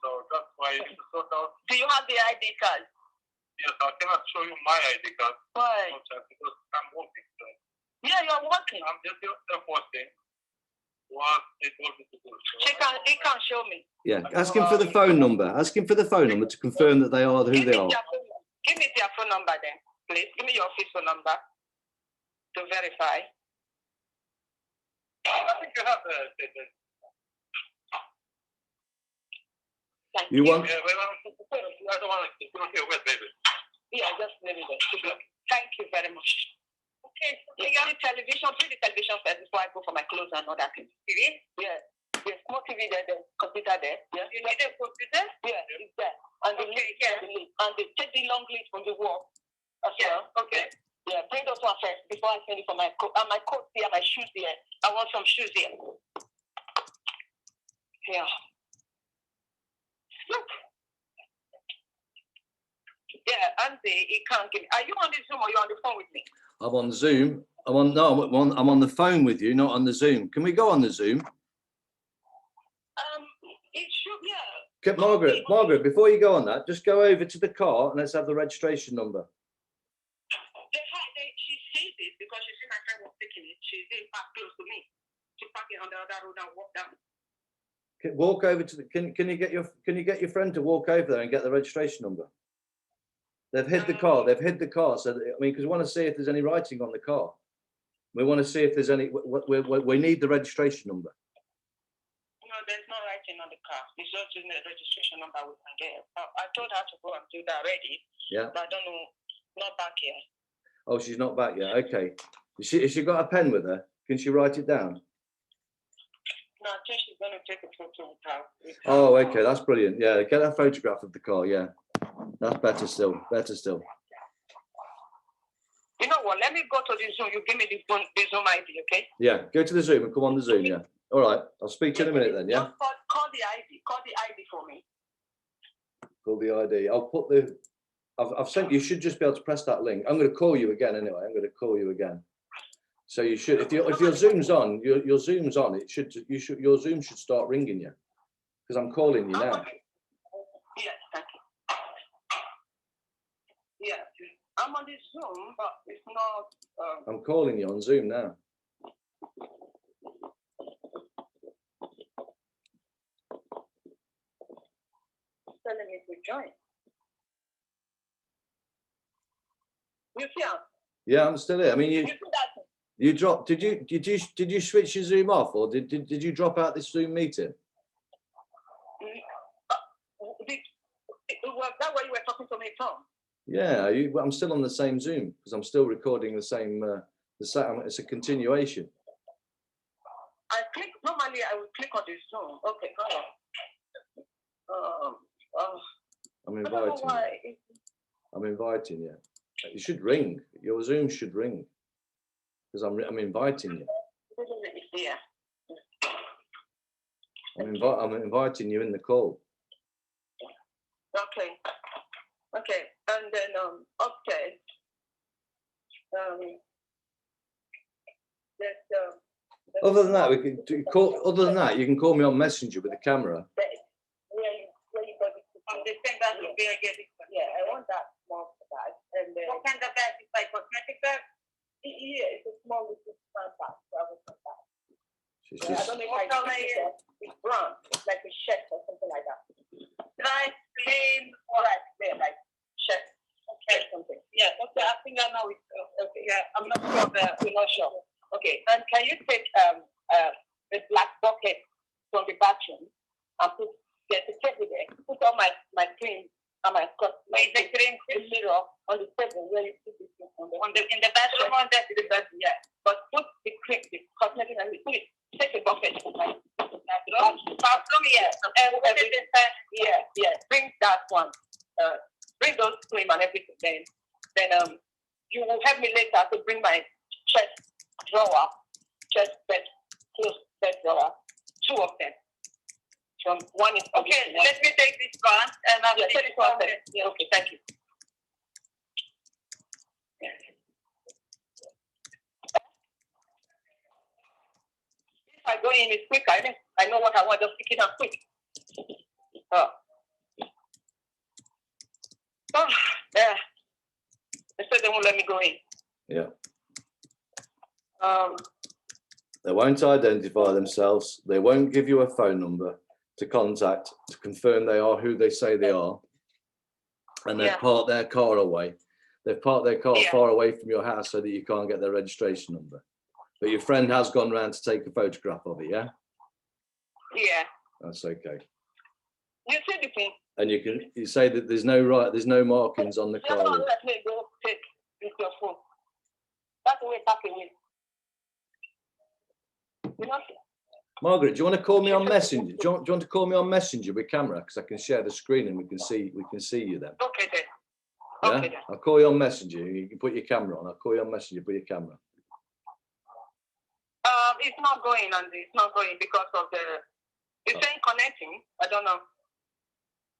S3: So that's why you need to sort out.
S5: Do you have the ID card?
S3: Yes, I cannot show you my ID card.
S5: Why?
S3: Because I'm working. So
S5: Yeah, you're working.
S3: I'm just enforcing what they told me to do. So
S5: He can't show me.
S1: Yeah, ask him for the phone number. Ask him for the phone number to confirm that they are who they are.
S5: Give me their phone number then, please. Give me your office phone number to verify.
S3: I think you have the.
S5: Thank
S1: You want?
S3: Yeah, well, I don't want to keep you wet, baby.
S5: Yeah, just leave it there. Thank you very much. Okay. You got the television, bring the television first before I go for my clothes and all that. TV? Yeah. There's small TV there, there's computer there. Yeah. You need a computer? Yeah, it's there. And the lid, yeah. And they take the long lid from the wall as well. Okay. Yeah, bring those one first before I send it for my coat. And my coat here, my shoes here. I want some shoes here. Yeah. Look. Yeah, Andy, he can't give me. Are you on the Zoom or you on the phone with me?
S1: I'm on Zoom. I'm on the phone with you, not on the Zoom. Can we go on the Zoom?
S5: It should, yeah.
S1: Margaret, before you go on that, just go over to the car and let's have the registration number.
S5: She sees it because she see my friend was taking it. She's in park close to me. She parked it on the other road and walk down.
S1: Walk over to the. Can you get your friend to walk over there and get the registration number? They've hid the car. They've hid the car. So I mean, because we want to see if there's any writing on the car. We want to see if there's any. We need the registration number.
S5: No, there's no writing on the car. It's just the registration number we can get. I told her to go and do that already. Yeah. But I don't know. Not back yet.
S1: Oh, she's not back yet. Okay. Has she got a pen with her? Can she write it down?
S5: No, I think she's going to take a photo with her.
S1: Oh, okay. That's brilliant. Yeah, get a photograph of the car. Yeah, that's better still. Better still.
S5: You know what? Let me go to the Zoom. You give me the Zoom ID, okay?
S1: Yeah, go to the Zoom and come on the Zoom. Yeah. All right. I'll speak to you in a minute then. Yeah.
S5: Call the ID. Call the ID for me.
S1: Call the ID. I'll put the. I've sent. You should just be able to press that link. I'm going to call you again anyway. I'm going to call you again. So you should, if your Zoom's on, your Zoom's on. Your Zoom should start ringing you, because I'm calling you now.
S5: Yes, thank you. Yeah, I'm on the Zoom, but it's not.
S1: I'm calling you on Zoom now.
S5: join. You see,
S1: Yeah, I'm still here. I mean,
S5: you see that?
S1: you dropped. Did you switch your Zoom off, or did you drop out this Zoom meeting?
S5: Was that what you were talking to me from?
S1: Yeah, I'm still on the same Zoom because I'm still recording the same. It's a continuation.
S5: I click. Normally, I would click on the Zoom. Okay, go on.
S1: I'm
S5: I don't know
S1: inviting
S5: why.
S1: you. I'm inviting you. You should ring. Your Zoom should ring because I'm inviting you.
S5: Yeah.
S1: I'm inviting you in the call.
S5: Okay. Okay. And then okay.
S1: Other than that, we can call. Other than that, you can call me on Messenger with the camera.
S5: Yeah, I want that small bag. And what kind of bag? It's like cosmetic bag? Yeah, it's a small little bag.
S1: She's
S5: I
S1: just.
S5: don't know what color it is. It's brown, like a shirt or something like that. Dry, plain, or like shirt. Okay, something. Yeah, okay. I think I know it. Okay, yeah, I'm not sure. We're not sure. Okay, and can you take the black bucket from the bathroom and put the table there? Put all my cream and my cut. The cream mirror on the table where you put it in the bathroom on the bathroom. Yeah, but put the cream, the cosmetic, and put it. Take a bucket. Bathroom, yeah. Yeah. Bring that one. Bring those cream and everything. Then you will help me later to bring my chest drawer, close bed drawer, 2 of them. From one is okay. Let me take this one and I'll take it one. Yeah. Okay. Thank you. If I go in, it's quick. I know what I want. Just pick it up quick. Oh, yeah. They said they won't let me go in.
S1: Yeah. They won't identify themselves. They won't give you a phone number to contact to confirm they are who they say they are. And they've parked their car away. They've parked their car far away from your house so that you can't get their registration number. But your friend has gone round to take a photograph of it, yeah?
S5: Yeah.
S1: That's okay.
S5: You see the thing?
S1: And you say that there's no markings on the car.
S5: Let me go take your phone. That's the way back away.
S1: Margaret, do you want to call me on Messenger? Do you want to call me on Messenger with camera? Because I can share the screen and we can see you then.
S5: Okay then.
S1: Yeah?
S5: Okay then.
S1: I'll call you on Messenger. You can put your camera on. I'll call you on Messenger. Put your camera.
S5: It's not going, Andy. It's not going because of the. It's saying connecting. I don't know.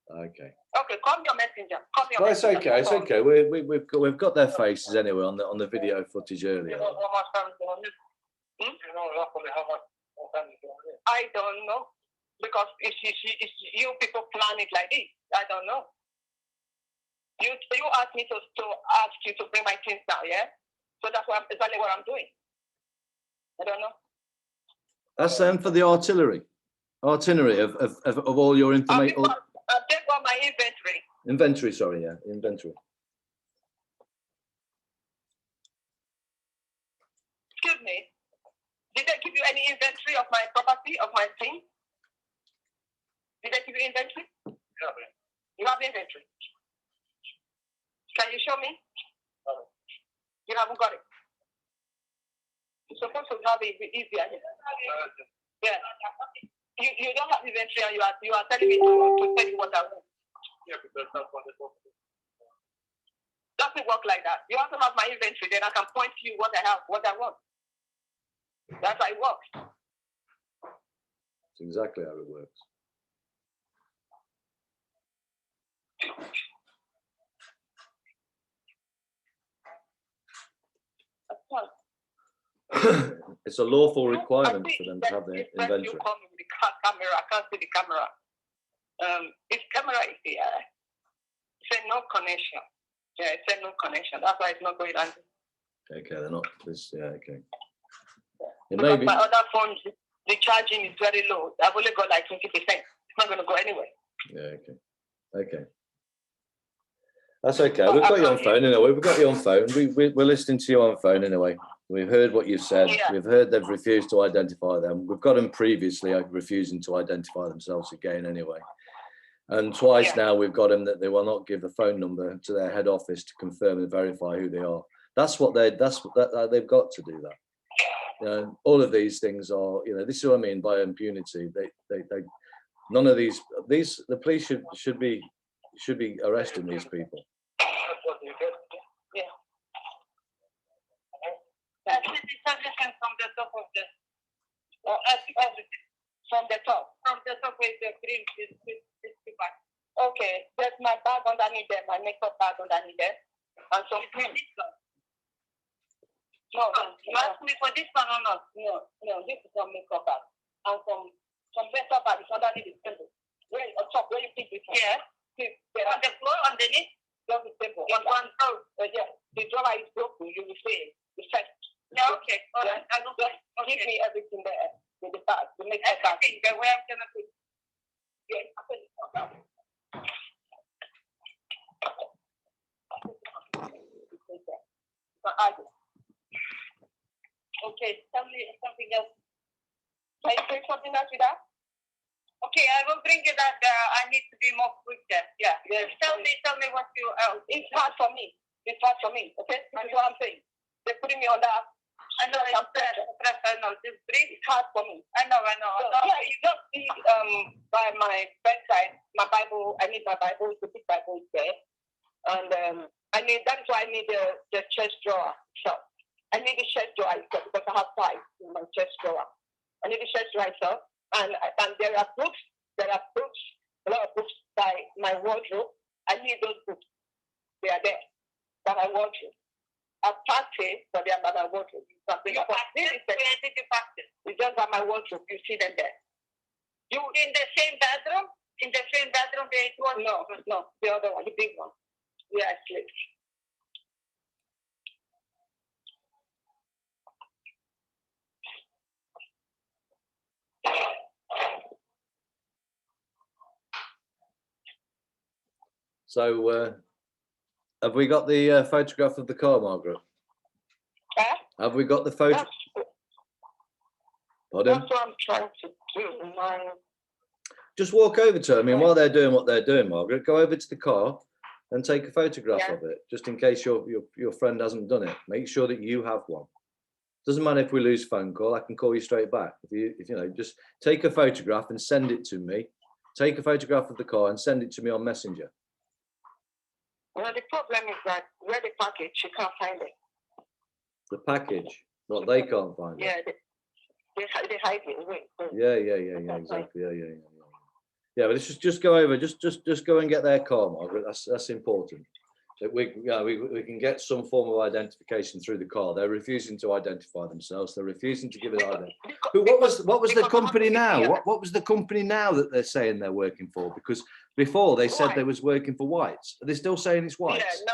S1: Okay.
S5: Okay, call me on Messenger. Call me on
S1: Well, it's
S5: Messenger.
S1: okay. It's okay. We've got their faces anyway on the video footage earlier.
S5: I don't know because it's you people plan it like this. I don't know. You asked me to ask you to bring my things down, yeah? So that's exactly what I'm doing. I don't know.
S1: That's for the itinerary of all your information.
S5: Take all my inventory.
S1: Inventory, sorry, yeah, inventory.
S5: Excuse me. Did they give you any inventory of my property, of my thing? Did they give you inventory? Yeah. You have inventory. Can you show me? You haven't got it. You're supposed to have it easier. Yeah. You don't have inventory and you are telling me to tell you what I want. Yeah, because that's what it works. Doesn't work like that. You have to have my inventory, then I can point to you what I have, what I want. That's how it works.
S1: That's exactly how it works. It's a lawful requirement for them to have their inventory.
S5: You call me with the camera. I can't see the camera. This camera is here. It said no connection. Yeah, it said no connection. That's why it's not going on.
S1: Okay, they're not. Yeah, okay. It
S5: Because
S1: may be.
S5: my other phone, the charging is very low. I've only got like 20%. It's not going to go anywhere.
S1: Yeah, okay. Okay. That's okay. We've got you on phone anyway. We've got you on phone. We're listening to you on phone anyway. We've heard what you've said.
S5: Yeah.
S1: We've heard they've refused to identify them. We've got them previously refusing to identify themselves again anyway. And twice now we've got them that they will not give the phone number to their head office to confirm and verify who they are. That's what they've got to do that. You know, all of these things are, you know, this is what I mean by impunity. They none of these the police should be arresting these people.
S5: Yeah. Everything from the top of the, or everything from the top with the green is paper. Okay, there's my bag underneath there, my makeup bag underneath there, and some cream. No, you asked me for this one or not? No, this is some makeup bag, and some makeup bag is underneath the table. Where on top, where you keep it? Yeah. On the floor, underneath. Just the table. One floor. Yeah. The drawer is broken. You will see the set. Yeah. Okay. All right. I will give me everything there with the bag. The makeup bag. Everything. The way I'm gonna put. Yeah. I put it on. Okay. Tell me something else. Can you say something else with that? Okay, I will bring it that I need to be more quick there. Yeah. Tell me what you. It's hard for me. It's hard for me. Okay, that's what I'm saying. They're putting me on that. I know. I know. This brief is hard for me. I know. So, yeah, you don't see by my bedside my Bible. I need my Bible. The big Bible is there, and That's why I need the chest drawer. So I need the chest drawer because I have 5 in my chest drawer. I need the chest drawer. So. And there are books, a lot of books by my wardrobe. I need those books. They are there by my wardrobe. I packed it, but they are by my wardrobe. Where did you pack it? It's just by my wardrobe. You see them there. You in the same bedroom? In the same bedroom, there is one? No, the other one, the big one. Yeah, I sleep.
S1: So, have we got the photograph of the car, Margaret? Have we got the photo? Pardon?
S5: That's what I'm trying to do.
S1: Just walk over to them, and while they're doing what they're doing, Margaret, go over to the car and take a photograph of it, just in case your friend hasn't done it. Make sure that you have one. Doesn't matter if we lose phone call, I can call you straight back. If you know, just take a photograph and send it to me. Take a photograph of the car and send it to me on Messenger.
S5: Well, the problem is that where the package, you can't find it.
S1: The package? What, they can't find it?
S5: Yeah, they hide it. Wait.
S1: Yeah, exactly. Yeah, but it's just go over, just go and get their car, Margaret. That's important. So we can get some form of identification through the car. They're refusing to identify themselves. They're refusing to give it identity. What was the company now? What was the company now that they're saying they're working for? Because before they said they was working for Whites. Are they still saying it's Whites?
S5: Yeah,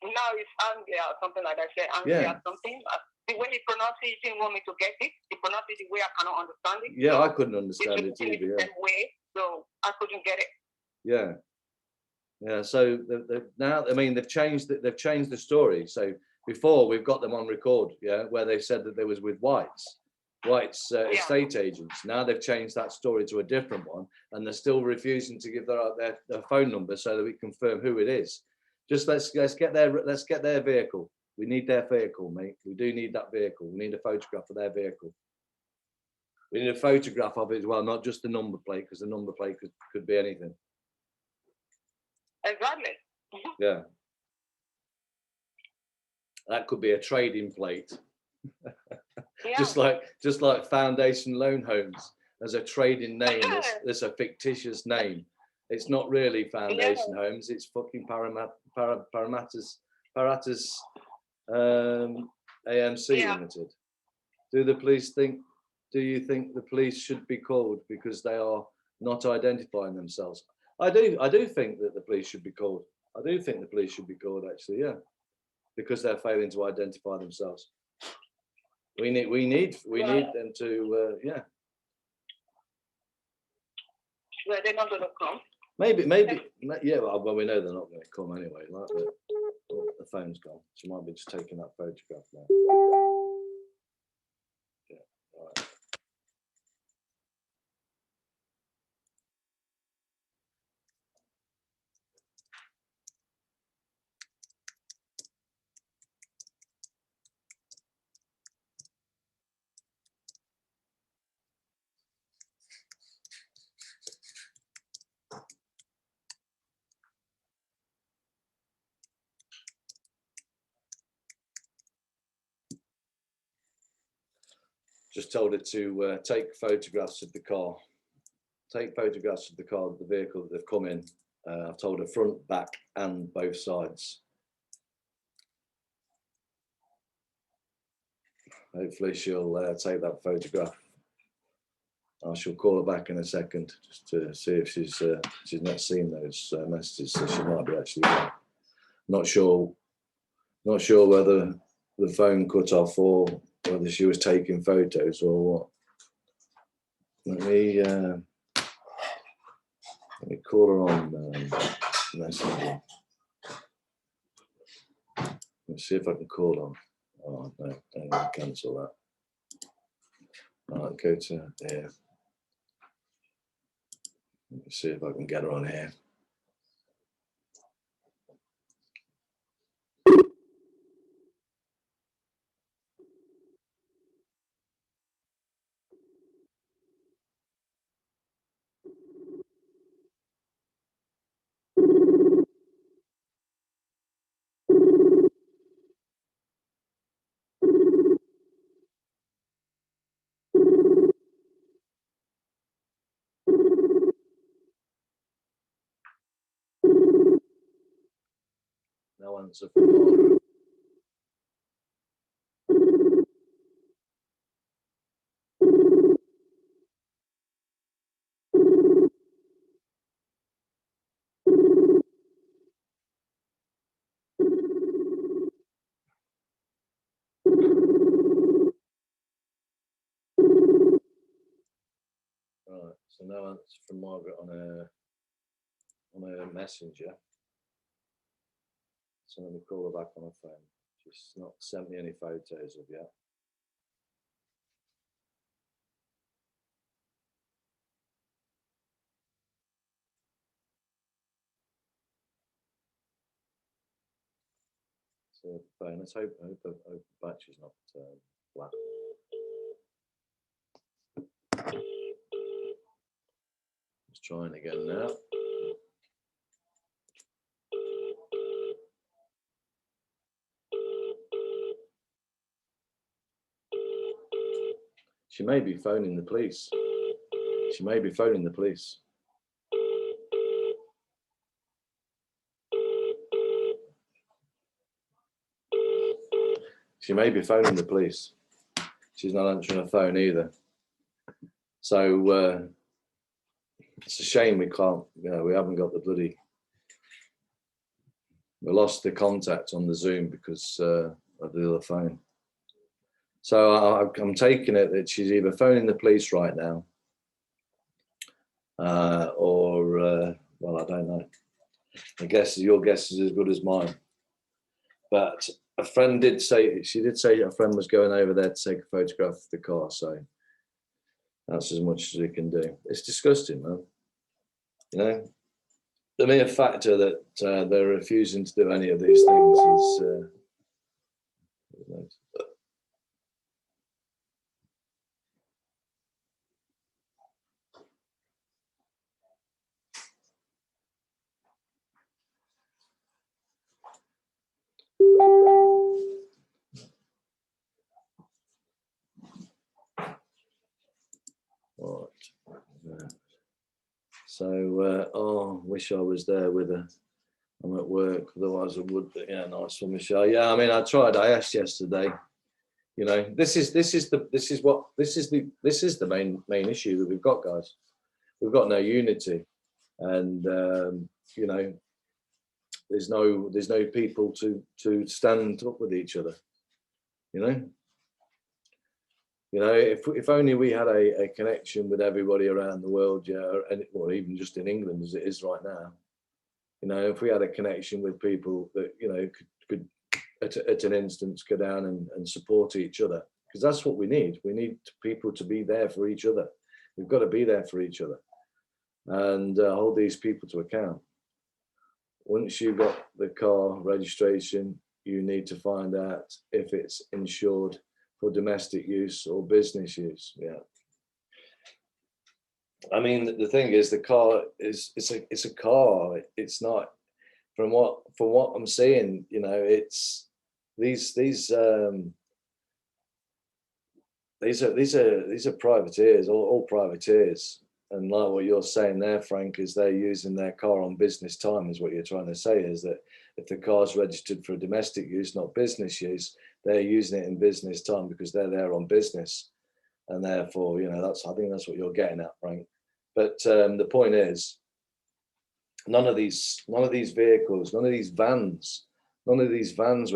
S5: now it's Anglia or something like that. Say Anglia or something. The way he pronounced it, he didn't want me to get it. He pronounced it the way I cannot understand it.
S1: Yeah,
S5: so
S1: I couldn't understand it either.
S5: The same way, so I couldn't get it.
S1: Yeah. So now, I mean, they've changed the story. So before we've got them on record, where they said that they was with Whites estate agents. Now they've changed that story to a different one, and they're still refusing to give their phone number so that we confirm who it is. Just let's get their vehicle. We need their vehicle, mate. We do need that vehicle. We need a photograph of their vehicle. We need a photograph of it as well, not just the number plate, because the number plate could be anything.
S5: Exactly.
S1: Yeah. That could be a trading plate. Just like Foundation Loan Homes. There's a trading name. There's a fictitious name. It's not really Foundation Homes. It's fucking Paratus AMC Limited. Do you think the police should be called because they are not identifying themselves? I do think that the police should be called. I do think the police should be called, actually, yeah, because they're failing to identify themselves. We need them to, yeah.
S5: Well, they're not going to come.
S1: Maybe, yeah. Well, we know they're not going to come anyway. Like the phone's gone. She might be just taking that photograph now. Yeah. Right. Just told her to take photographs of the car. Take photographs of the car, the vehicle that they've come in. I've told her front, back, and both sides. Hopefully she'll take that photograph. I shall call her back in a second just to see if she's not seen those messages. So she might be actually there. Not sure whether the phone cut off or whether she was taking photos or what. Let me call her on Messenger. Let's see if I can call her. Oh no, I'm going to cancel that. All right, go to here. Let me see if I can get her on here. No answer from Margaret. Right, so no answer from Margaret on her messenger. So let me call her back on her phone. She's not sent me any photos of yet. So the phone. Let's hope the battery's not flat. Just trying again now. She may be phoning the police. She may be phoning the police. She may be phoning the police. She's not answering her phone either. So it's a shame we can't, we haven't got the bloody, we lost the contact on the Zoom because of the other phone. So I'm taking it that she's either phoning the police right now or, well, I don't know. I guess your guess is as good as mine. But a friend did say, she did say a friend was going over there to take a photograph of the car. So that's as much as we can do. It's disgusting, man. You know, the mere factor that they're refusing to do any of these things is right. So, oh, wish I was there with her. I'm at work, otherwise I would. But yeah, nice one, Michelle. Yeah, I mean, I tried. I asked yesterday. You know, this is the main issue that we've got, guys. We've got no unity, and you know, there's no people to stand up with each other. You know, You know, if only we had a connection with everybody around the world, yeah, or even just in England as it is right now. You know, if we had a connection with people that, you know, could at an instance go down and support each other, because that's what we need. We need people to be there for each other. We've got to be there for each other and hold these people to account. Once you've got the car registration, you need to find out if it's insured for domestic use or business use. Yeah. I mean, the thing is, the car it's a car. It's not, from what I'm seeing, you know, it's these are privateers, all privateers. And like what you're saying there, Frank, is they're using their car on business time, is what you're trying to say, is that if the car's registered for domestic use, not business use, they're using it in business time because they're there on business. And therefore, you know, I think that's what you're getting at, Frank. But the point is, none of these vehicles, none of these vans, when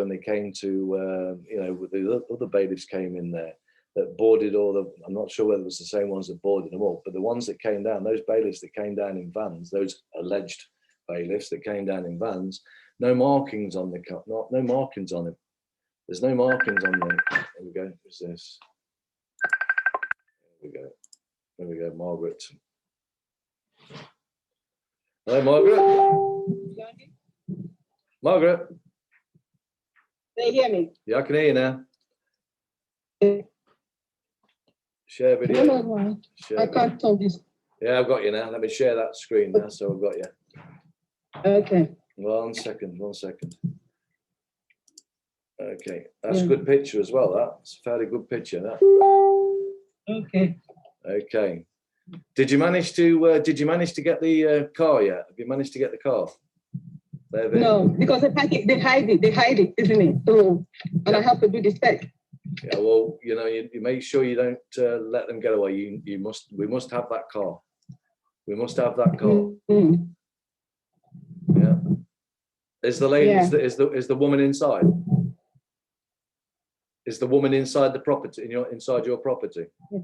S1: they came to, you know, the other bailiffs came in there that boarded all the, I'm not sure whether it was the same ones that boarded them all, but the ones that came down, those bailiffs that came down in vans, those alleged bailiffs that came down in vans, no markings on the car, no markings on him. There's no markings on them. There we go. Who's this? There we go. There we go, Margaret. Hello, Margaret. Margaret.
S5: They hear me.
S1: Yeah, I can hear you now. Share video.
S5: No.
S1: Share
S5: I can't tell this.
S1: Yeah, I've got you now. Let me share that screen now, so I've got you.
S5: Okay.
S1: 1 second, 1 second. Okay, that's a good picture as well. That's a fairly good picture. That.
S5: Okay.
S1: Okay. Did you manage to get the car yet? Have you managed to get the car?
S5: No, because they hide it, isn't it? So, and I have to do the spec.
S1: Yeah, well, you know, you make sure you don't let them get away. We must have that car. We must have that car.
S5: Mm-hmm.
S1: Yeah. Is the lady?
S5: Yeah.
S1: Is the woman inside? Is the woman inside the property? Inside your property?
S5: Yeah.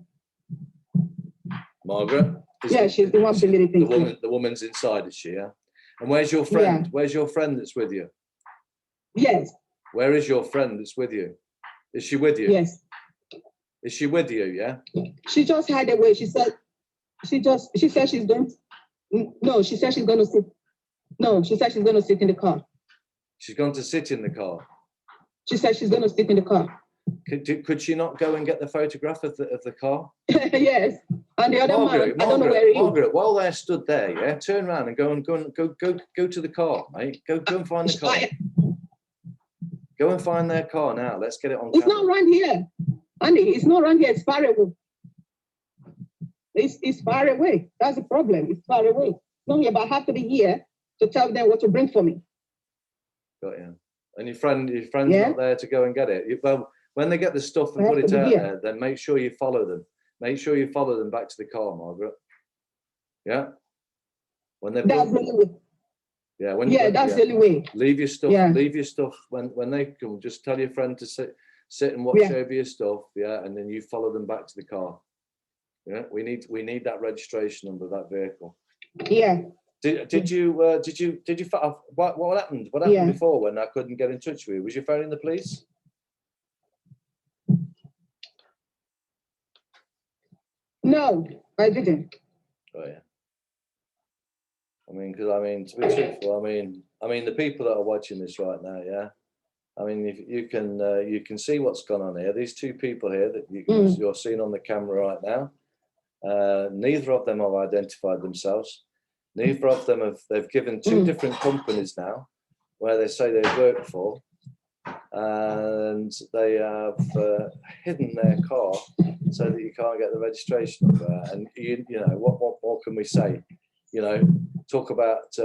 S1: Margaret?
S5: She's the one believing.
S1: The woman's inside, is she? Yeah. And where's your friend?
S5: Yeah.
S1: Where's your friend that's with you?
S5: Yes.
S1: Where is your friend that's with you? Is she with you?
S5: Yes.
S1: Is she with you? Yeah.
S5: She just hid away. She said she's going. No, she said she's going to sit. No, she said she's going to sit in the car.
S1: She's going to sit in the car.
S5: She said she's going to sit in the car.
S1: Could she not go and get the photograph of the car?
S5: Yes. And the other
S1: Margaret,
S5: man, I don't know where he is.
S1: Margaret, while they're stood there, yeah, turn around and go to the car, mate. Go and find the car. Go and find their car now. Let's get it on camera.
S5: It's not around here. Andy, it's not around here. It's far away. It's far away. That's the problem. It's far away. It's not here, but I have to be here to tell them what to bring for me.
S1: Got you. And your friend's not there to go and get it. Well, when they get the stuff and put it out there, then make sure you follow them. Make sure you follow them back to the car, Margaret. Yeah. When they
S5: that's the only way.
S1: Yeah.
S5: That's the only way.
S1: Leave your stuff.
S5: Yeah.
S1: Leave your stuff when they come. Just tell your friend to sit and watch over your stuff. Yeah, and then you follow them back to the car. Yeah. We need that registration number of that vehicle.
S5: Yeah.
S1: Did you what happened? What happened before when I couldn't get in touch with you? Was you phoning the police?
S5: No, I didn't.
S1: Oh yeah. To be truthful, I mean the people that are watching this right now, yeah. I mean, if you can see what's gone on here. These two people here that you're seeing on the camera right now. Neither of them have identified themselves. Neither of them they've given two different companies now where they say they work for, and they have hidden their car so that you can't get the registration number. And you know what can we say? You know, talk about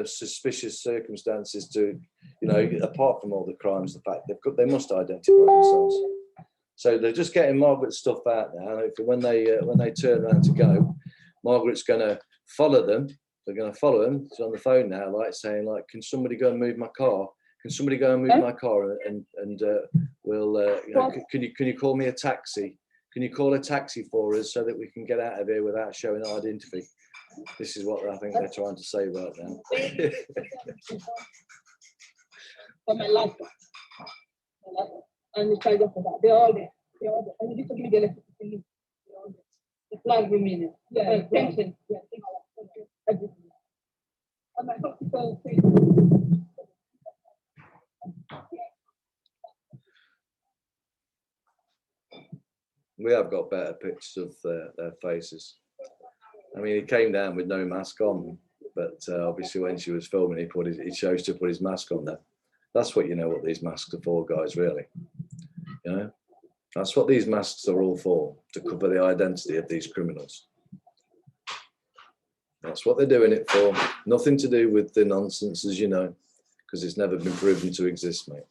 S1: suspicious circumstances to, you know, apart from all the crimes, the fact they must identify themselves. So they're just getting Margaret's stuff out now. When they turn around to go, Margaret's going to follow them. They're going to follow him. She's on the phone now, like saying, like, can somebody go and move my car? Can somebody go and move my car and we'll, you know, can you call me a taxi? Can you call a taxi for us so that we can get out of here without showing identity? This is what I think they're trying to say right now.
S5: For my laptop. And the charger for that. They're all there. They're all there. And you need to give me the electricity. They're all there. The flag remains. Yeah, pension. Yeah, everything. And I hope people say.
S1: We have got better pictures of their faces. I mean, he came down with no mask on, but obviously when she was filming, he chose to put his mask on there. That's what, you know, what these masks are for, guys, really. You know, that's what these masks are all for, to cover the identity of these criminals. That's what they're doing it for. Nothing to do with the nonsense, as you know, because it's never been proven to exist, mate.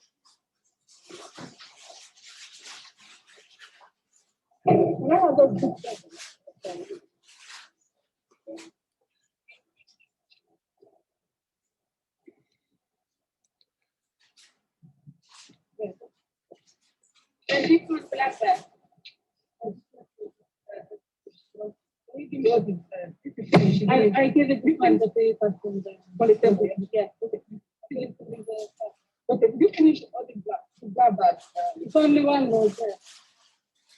S5: I give it to the paper from the polytechnic. Yeah. Okay, you finish all the black. It's only one more there.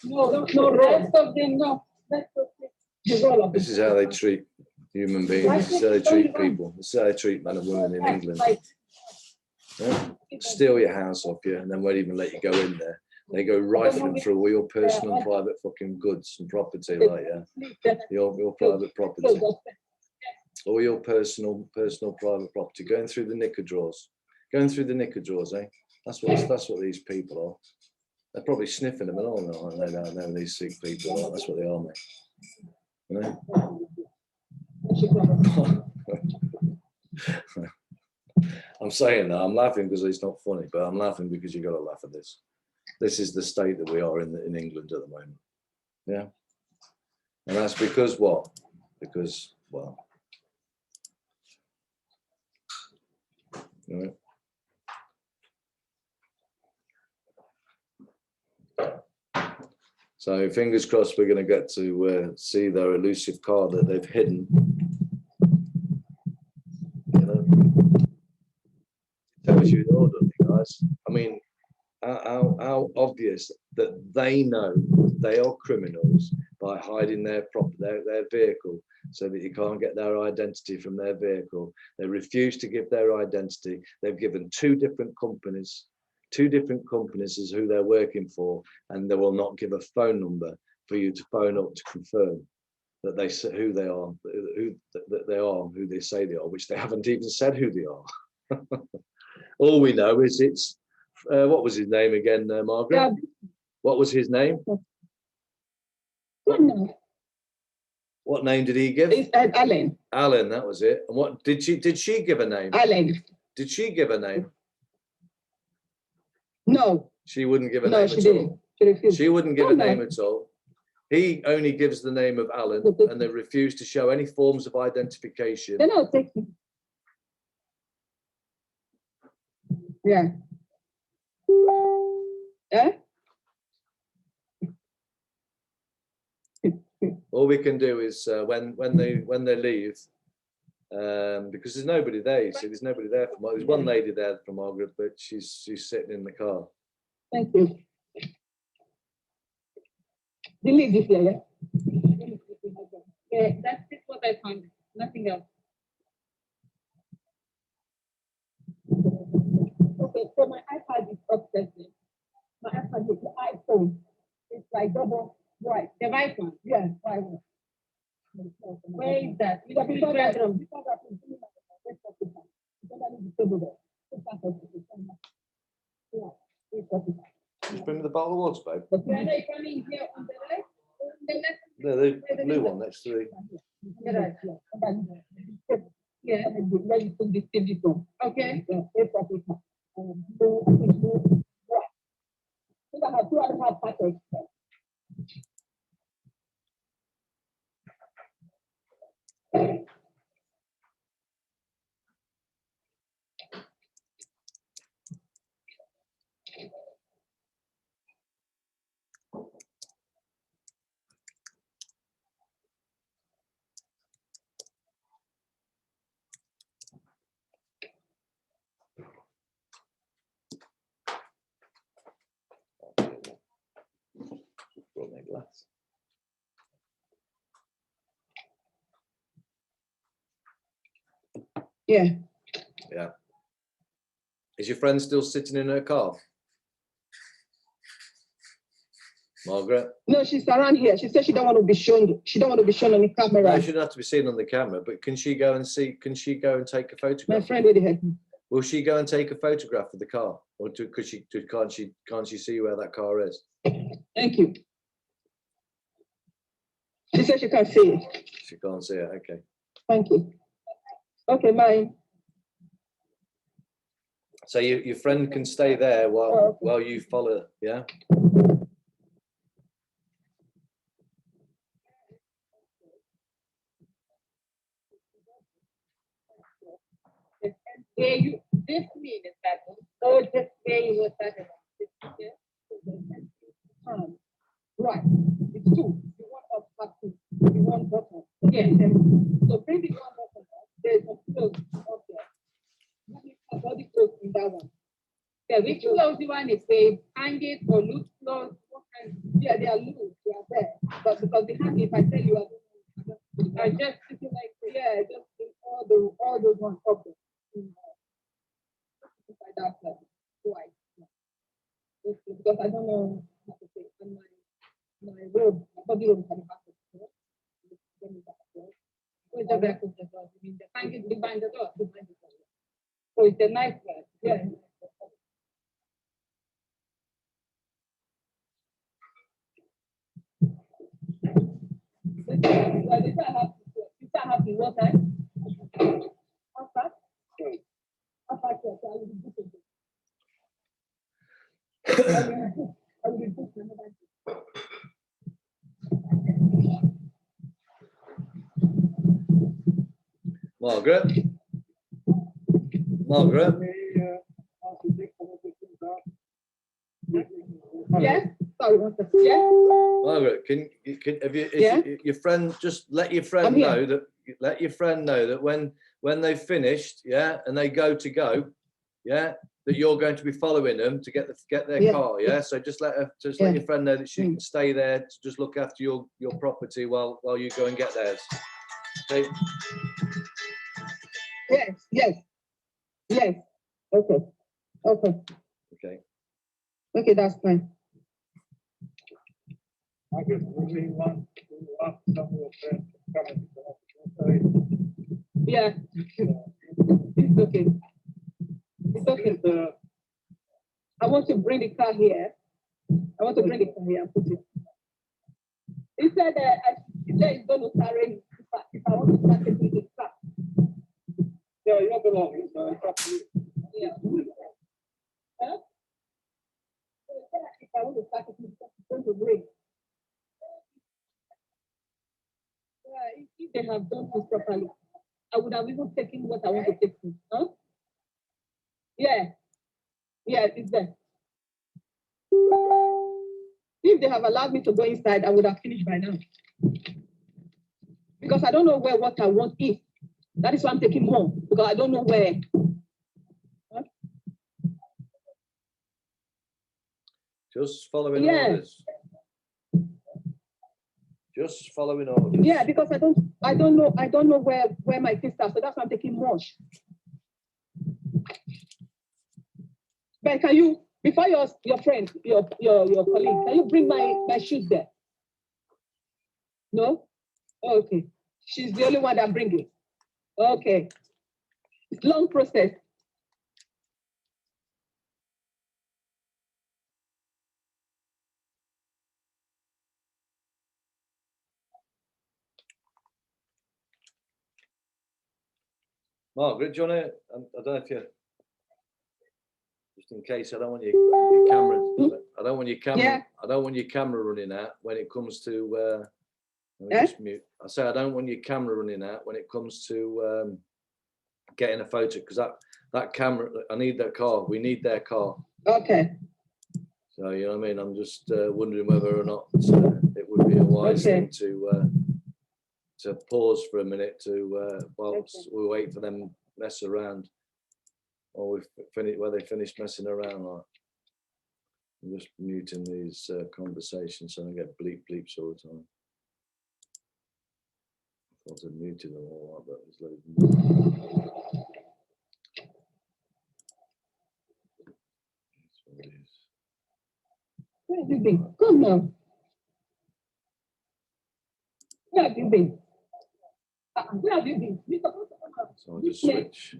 S5: No, rest of them, no.
S1: This is how they treat human beings. This is how they treat people. This is how they treat men and women in England. Yeah? Steal your house off you and then won't even let you go in there. They go rifling through all your personal and private fucking goods and property, like, yeah, your private property, all your personal private property, going through the knicker drawers, eh? That's what these people are. They're probably sniffing them and all, aren't they? Down there, these sick people are. That's what they are, mate. You know? I'm saying that, I'm laughing because it's not funny, but I'm laughing because you've got to laugh at this. This is the state that we are in England at the moment. Yeah. And that's because what? Because, well, you know. So fingers crossed we're going to get to see their elusive car that they've hidden. You know, tells you it all, doesn't it, guys? I mean, how obvious that they know they are criminals by hiding their vehicle so that you can't get their identity from their vehicle. They refuse to give their identity. They've given two different companies as who they're working for, and they will not give a phone number for you to phone up to confirm that they say who they are, who they say they are, which they haven't even said who they are. All we know is it's what was his name again, Margaret? Yeah. What was his name? What name did he give? It's
S5: Alan.
S1: Alan, that was it. And what did she give a name?
S5: Alan.
S1: Did she give a name?
S5: No.
S1: She wouldn't give a name at all. She wouldn't give a name at all. He only gives the name of Alan, and they refuse to show any forms of identification.
S5: They're not taking. Yeah. Eh?
S1: All we can do is when they leave, because there's nobody there. You see, there's nobody there. There's one lady there for Margaret, but she's sitting in the car.
S5: Thank you. Delete this here, yeah? Yeah, that's it. What I found. Nothing else. Okay, so my iPad is upstairs. My iPad is the iPhone. It's like double right. The right one? Yeah, right one. Where is that? In the bedroom.
S1: Just bring me the bottle of water, babe.
S5: Are they coming here on the right? On the left?
S1: No, the blue one next to the.
S5: Right, yeah. Yeah, where you put the TV from. Okay. Yeah, it's I have 2.5 packets.
S1: baths.
S5: Yeah.
S1: Yeah. Is your friend still sitting in her car? Margaret?
S5: No, she's around here. She said she don't want to be shown. She don't want to be shown on the camera.
S1: No, she shouldn't have to be seen on the camera, but can she go and see, can she go and take a
S5: My
S1: photograph?
S5: friend with the head.
S1: Will she go and take a photograph of the car? Or can't she see where that car is?
S5: Thank you. She said she can't see it.
S1: She can't see it, okay.
S5: Thank you. Okay, mine.
S1: So your friend can stay there while you follow, yeah?
S4: Where you, this mean is that, so just where you were starting.
S5: Right. It's two. You want up part two. You want bottom.
S4: Yes.
S5: So bring the one bottom up. There's a clothes up there. All the clothes in that one.
S4: Yeah, which clothes you want is they hang it or loose clothes? What kind?
S5: Yeah, they are loose. They are there. But because the hang, if I tell you,
S4: I just sitting like,
S5: yeah, just bring all those ones up there. Inside that place. Twice. Because I don't know how to say it. And my robe, my body robe can have it.
S4: with the back of the door, you mean the hang it behind the door?
S5: Behind the door.
S4: So it's a nice one.
S5: Yeah. Well, this I have to what time? How fast? How fast? I will be booking. I will be booking.
S1: Margaret? Margaret?
S5: Yes. Sorry, one second. Yes.
S1: Margaret, your friend, just let your friend know that when they've finished, yeah, and they go, yeah, that you're going to be following them to get their car, yeah. So just let your friend know that she can stay there to just look after your property while you go and get theirs. Okay.
S5: Yes. Okay. Okay, that's fine.
S3: I guess we want some of your friends to come and
S5: Yeah. It's okay. It's okay. I want to bring the car here. And put it. He said it's going to carry if I want to start taking the car.
S3: Yeah, you belong. So it's up to you.
S5: Yeah. Huh? So he said if I want to start taking the car, it's going to rain. Yeah, if they have done this properly, I would have even taken what I want to take. Huh? Yeah. Yeah, it's there. If they have allowed me to go inside, I would have finished by now. Because I don't know where what I want is. That is why I'm taking more, because I don't know where. Huh?
S1: Just following orders. Just following orders.
S5: Yeah, because I don't know where my things are, so that's why I'm taking more. But can you, before your friend, your colleague, can you bring my shoes there? No? Oh, okay. She's the only one that bring it. Okay. It's long process.
S1: Margaret, do you want to? I don't know if you. Just in case, I don't want your camera. I don't want your camera.
S5: Yeah.
S1: I don't want your camera running out when it comes to. Let me
S5: Eh?
S1: just mute. I say I don't want your camera running out when it comes to getting a photo, because that camera. I need that car. We need their car.
S5: Okay.
S1: So you know what I mean. I'm just wondering whether or not it would be a wise thing to pause for a minute whilst we wait for them mess around, or we finish where they finish messing around. Like. I'm just muting these conversations so I don't get bleeps all the time. I thought I'd muted them all, but there's loads more. That's what it is.
S5: Where have you been? Come now. Where have you been? Where have you been?
S1: So I'll just switch.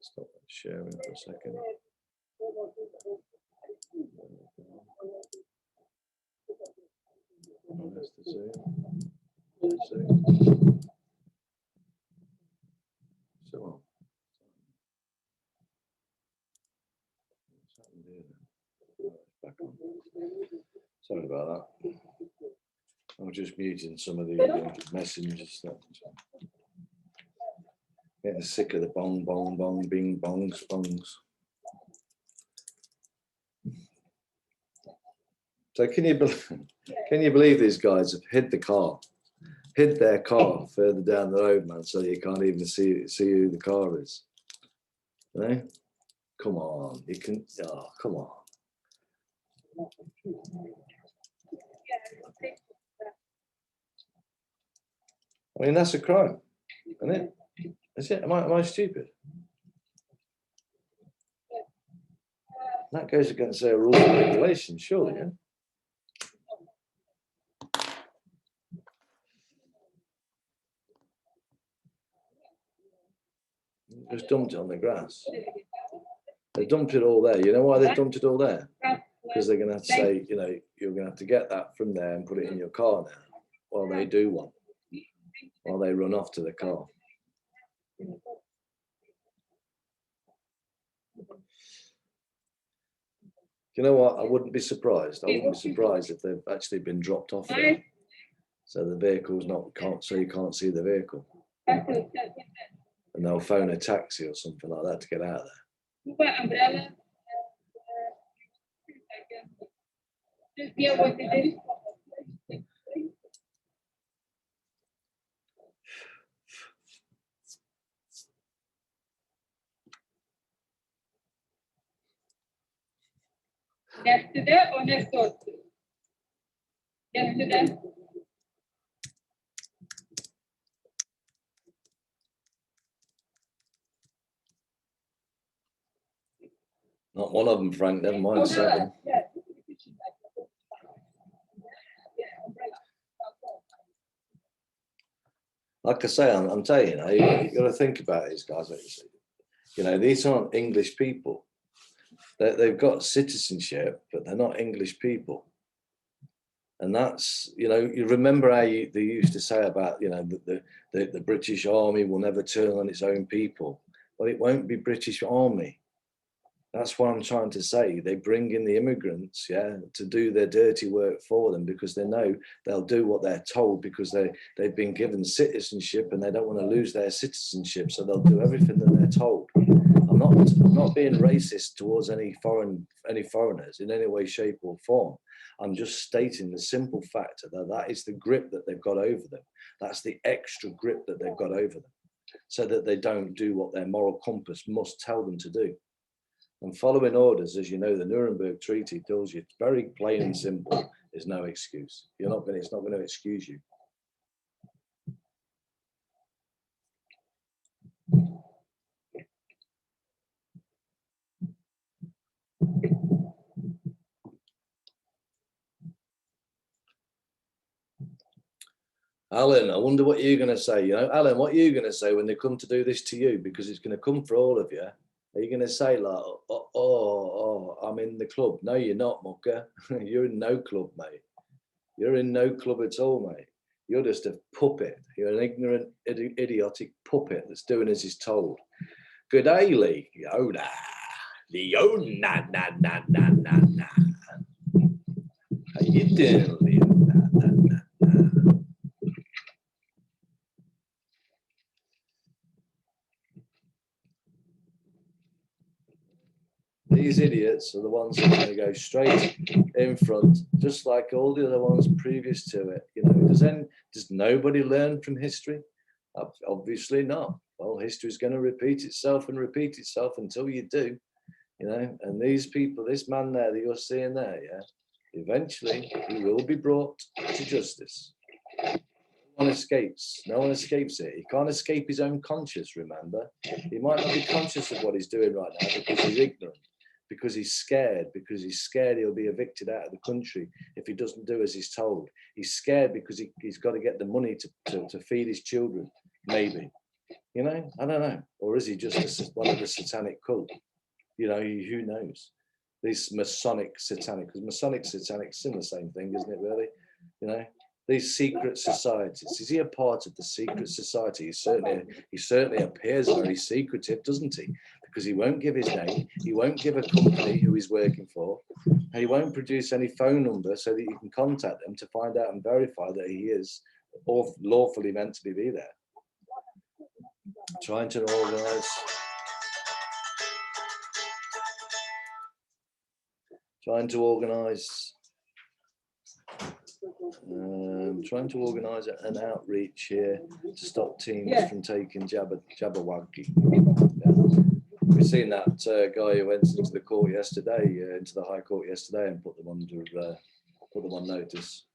S1: Stop sharing for a second. That's the Zoom. So on. What's happened here then? Back on. Sorry about that. I'm just muting some of the messengers. Getting sick of the bong, bong, bong, bing, bongs, bongs. So can you believe these guys have hid their car further down the road, man, so you can't even see who the car is. You know? Come on, you can. Oh, come on. I mean, that's a crime, isn't it? Is it? Am I stupid? That goes against their rules and regulations, surely, yeah? Just dumped it on the grass. They dumped it all there. You know why they dumped it all there? Because they're going to have to say, you know, you're going to have to get that from there and put it in your car now. While they do one. While they run off to the car. You know what? I wouldn't be surprised. I wouldn't be surprised if they've actually been dropped off there. So the vehicle's so you can't see the vehicle. And they'll phone a taxi or something like that to get out of there.
S5: Yesterday or next door? Yesterday.
S1: Not one of them, Frank. Never mind 7. Like I say, I'm telling you, you've got to think about these guys. You know, these aren't English people. They've got citizenship, but they're not English people. And that's, you know, you remember how they used to say about, you know, the British Army will never turn on its own people. Well, it won't be British Army. That's what I'm trying to say. They bring in the immigrants, yeah, to do their dirty work for them because they know they'll do what they're told because they've been given citizenship and they don't want to lose their citizenship, so they'll do everything that they're told. I'm not being racist towards any foreigners in any way, shape, or form. I'm just stating the simple fact that is the grip that they've got over them. That's the extra grip that they've got over them, so that they don't do what their moral compass must tell them to do. And following orders, as you know, the Nuremberg Treaty tells you very plain and simple, there's no excuse. It's not going to excuse you. Alan, I wonder what you're going to say. You know, Alan, what are you going to say when they come to do this to you? Because it's going to come for all of you. Are you going to say like, oh, I'm in the club? No, you're not, mucker. You're in no club, mate. You're in no club at all, mate. You're just a puppet. You're an ignorant, idiotic puppet that's doing as he's told. Good day, Leona. Leona, na, na, na, na, na. How you doing, Leona? Na, na, na. These idiots are the ones that are going to go straight in front, just like all the other ones previous to it. You know, does nobody learn from history? Obviously not. Well, history is going to repeat itself and repeat itself until you do. You know, and these people, this man there that you're seeing there, yeah, eventually he will be brought to justice. No one escapes. No one escapes it. He can't escape his own conscience, remember? He might not be conscious of what he's doing right now because he's ignorant, because he's scared he'll be evicted out of the country if he doesn't do as he's told. He's scared because he's got to get the money to feed his children, maybe. You know, I don't know. Or is he just one of the satanic cult? You know, who knows? These Masonic satanic, because Masonic satanic's in the same thing, isn't it, really? You know, these secret societies. Is he a part of the secret society? He certainly appears very secretive, doesn't he? Because he won't give his name, he won't give a company who he's working for, and he won't produce any phone number so that you can contact them to find out and verify that he is lawfully meant to be there. Trying to organise. Trying to organise an outreach here to stop teens from taking Jabberwocky. Yeah. We've seen that guy who went into the court yesterday, into the High Court yesterday, and put them on notice.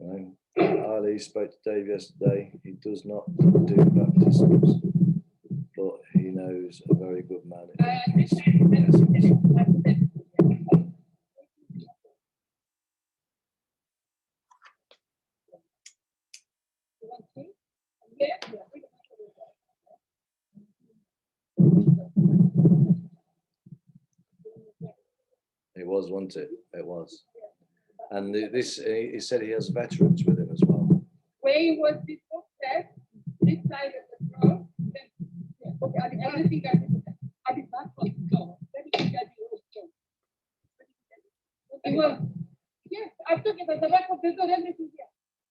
S1: You know, Ali spoke to Dave yesterday. He does not do baptisms, but he knows a very good man. It was, wasn't it? It was. And this, he said he has veterans with him as well.
S4: Where he was before that, this side of the road, okay, everything at the back of the door. Everything at the old door. It was, yes, I'm talking about the back of the door, everything here.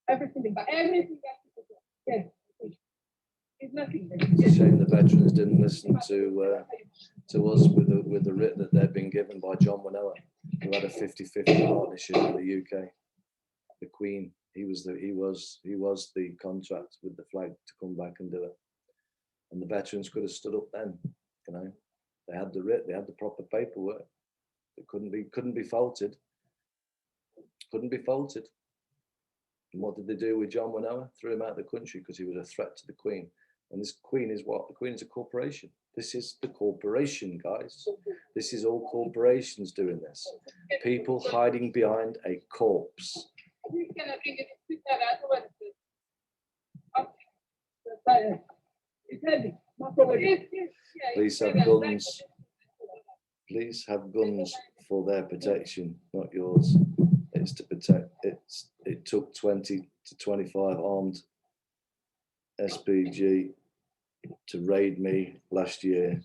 S4: Everything back. Everything back to the door. Yes. It's nothing there.
S1: It's a shame the veterans didn't listen to us with the writ that they'd been given by John Winoa, who had a 50-50 partnership with the UK. The Queen, he was the contract with the flag to come back and do it. And the veterans could have stood up then, you know. They had the writ, they had the proper paperwork. It couldn't be faulted. Couldn't be faulted. And what did they do with John Winoa? Threw him out of the country because he was a threat to the Queen. And this Queen is what? The Queen is a corporation. This is the corporation, guys. This is all corporations doing this. People hiding behind a corpse. Police have guns. Police have guns for their protection, not yours. It's to protect. It took 20 to 25 armed SPG to raid me last year.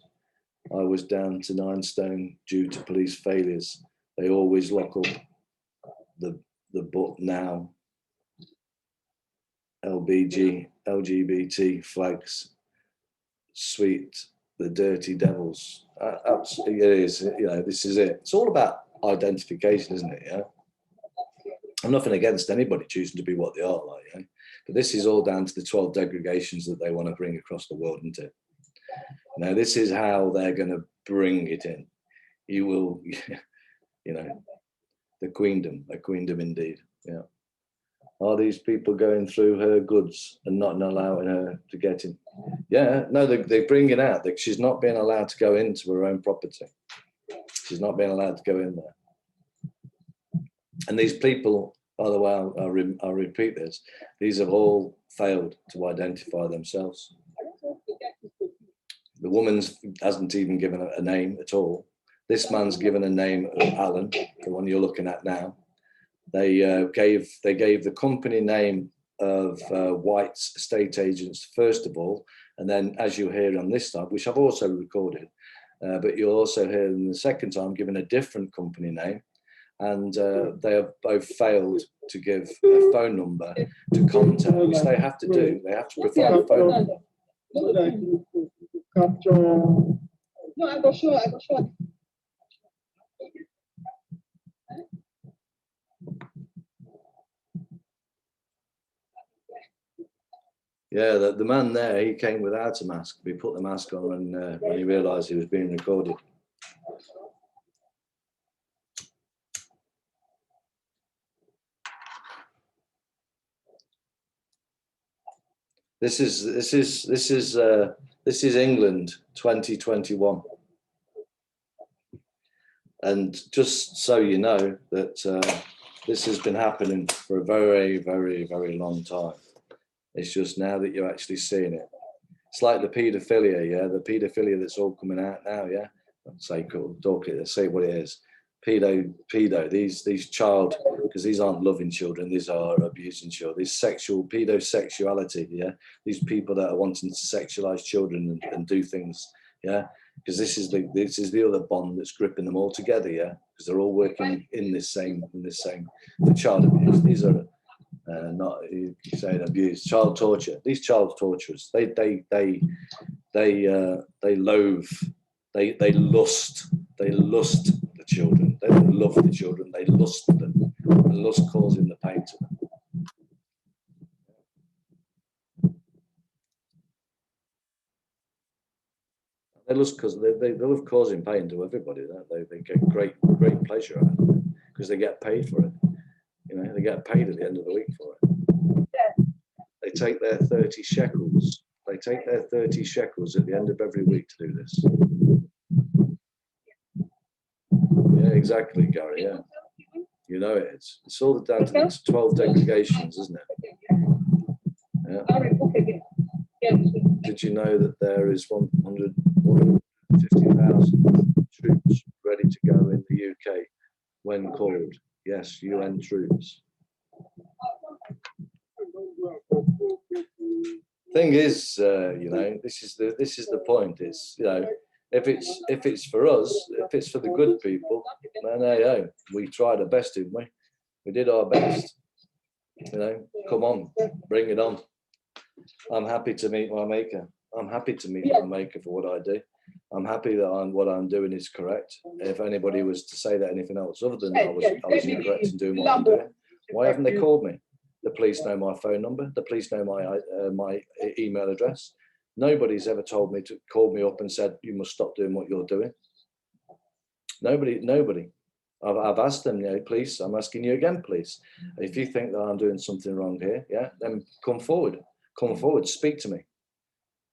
S1: I was down to 9 stone due to police failures. They always lock up the but now LGBT flags, sweet, the dirty devils. Absolutely, it is. You know, this is it. It's all about identification, isn't it? Yeah. I'm nothing against anybody choosing to be what they are, like, yeah? But this is all down to the 12 degregations that they want to bring across the world, isn't it? Now, this is how they're going to bring it in. You will, you know, the queendom, a queendom indeed. Yeah. Are these people going through her goods and not allowing her to get in? Yeah, no, they bring it out. She's not being allowed to go into her own property. She's not being allowed to go in there. And these people, by the way, I'll repeat this, these have all failed to identify themselves. The woman hasn't even given a name at all. This man's given a name of Alan, the one you're looking at now. They gave the company name of White's estate agents first of all, and then, as you hear on this side, which I've also recorded, but you'll also hear in the second time given a different company name, and they have both failed to give a phone number to contact, which they have to do. They have to provide a phone number.
S5: No, I go show.
S1: Yeah, the man there, he came without a mask. We put the mask on when he realised he was being recorded. This is England 2021. And just so you know that this has been happening for a very, very, very long time. It's just now that you're actually seeing it. It's like the paedophilia, yeah, the paedophilia that's all coming out now, yeah. Say, talk it, say what it is. Pedo, these child, because these aren't loving children, these are abusing children. These sexual, pedosexuality, yeah. These people that are wanting to sexualize children and do things, yeah. Because this is the other bond that's gripping them all together, yeah. Because they're all working in this same the child abuse. These are not you say abuse, child torture. These child torturers, they loathe, they lust the children. They don't love the children. They lust them. And lust causing the pain to them. They lust because they love causing pain to everybody. Don't they? They get great pleasure out of it because they get paid for it. You know, they get paid at the end of the week for it. They take their 30 shekels. They take their 30 shekels at the end of every week to do this. Yeah, exactly, Gary. Yeah, you know it. It's all down to the 12 delegations, isn't it? Yeah. Did you know that there is 150,000 troops ready to go in the UK when called? Yes, UN troops. Thing is, you know, this is the point. It's, you know, if it's for us, if it's for the good people, then hey, we tried our best, didn't we? We did our best. You know, come on, bring it on. I'm happy to meet my maker. I'm happy to meet my maker for what I do. I'm happy that what I'm doing is correct. If anybody was to say that anything else other than I was incorrect in doing what I'm doing, why haven't they called me? The police know my phone number. The police know my email address. Nobody's ever told me to call me up and said, you must stop doing what you're doing. Nobody. I've asked them, you know, please, I'm asking you again, please. If you think that I'm doing something wrong here, yeah, then come forward, speak to me.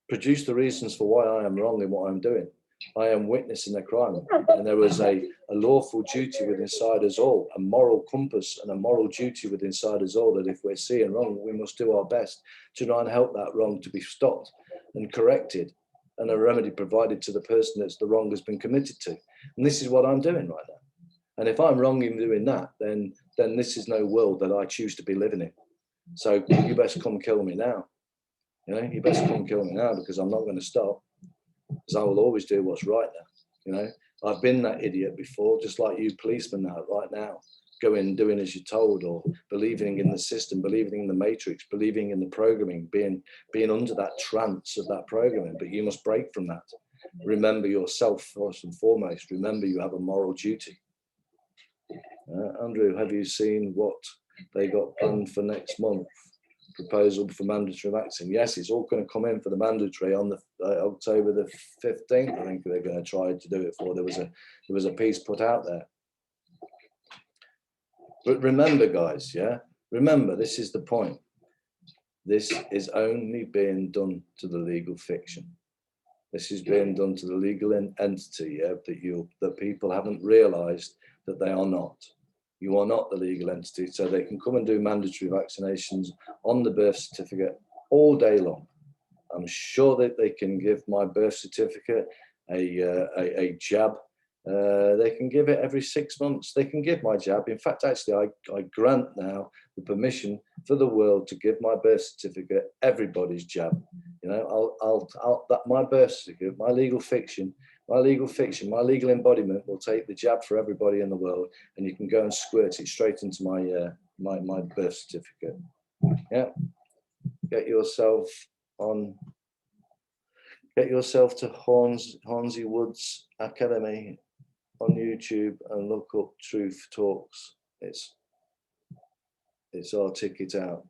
S1: Produce the reasons for why I am wrong in what I'm doing. I am witnessing a crime, and there was a lawful duty within inside us all, a moral compass and a moral duty within inside us all, that if we're seeing wrong, we must do our best to try and help that wrong to be stopped and corrected, and a remedy provided to the person that the wrong has been committed to. And this is what I'm doing right now. And if I'm wrong in doing that, then this is no world that I choose to be living in. So you best come kill me now. You know, you best come kill me now, because I'm not going to stop. Because I will always do what's right now. You know, I've been that idiot before, just like you policemen now, right now, going doing as you're told, or believing in the system, believing in the matrix, believing in the programming, being under that trance of that programming. But you must break from that. Remember yourself first and foremost. Remember you have a moral duty. Andrew, have you seen what they got planned for next month? Proposal for mandatory vaccine. Yes, it's all going to come in for the mandatory on the October the 15th. I think they're going to try to do it for. There was a piece put out there. But remember, guys, yeah, remember, this is the point. This is only being done to the legal fiction. This is being done to the legal entity, yeah, that people haven't realised that they are not. You are not the legal entity, so they can come and do mandatory vaccinations on the birth certificate all day long. I'm sure that they can give my birth certificate a jab. They can give it every 6 months. They can give my jab. In fact, actually, I grant now the permission for the world to give my birth certificate everybody's jab. You know, my birth certificate, my legal fiction, my legal embodiment will take the jab for everybody in the world, and you can go and squirt it straight into my birth certificate. Yeah, get yourself to Hornsey Woods Academy on YouTube and look up Truth Talks. It's our ticket out.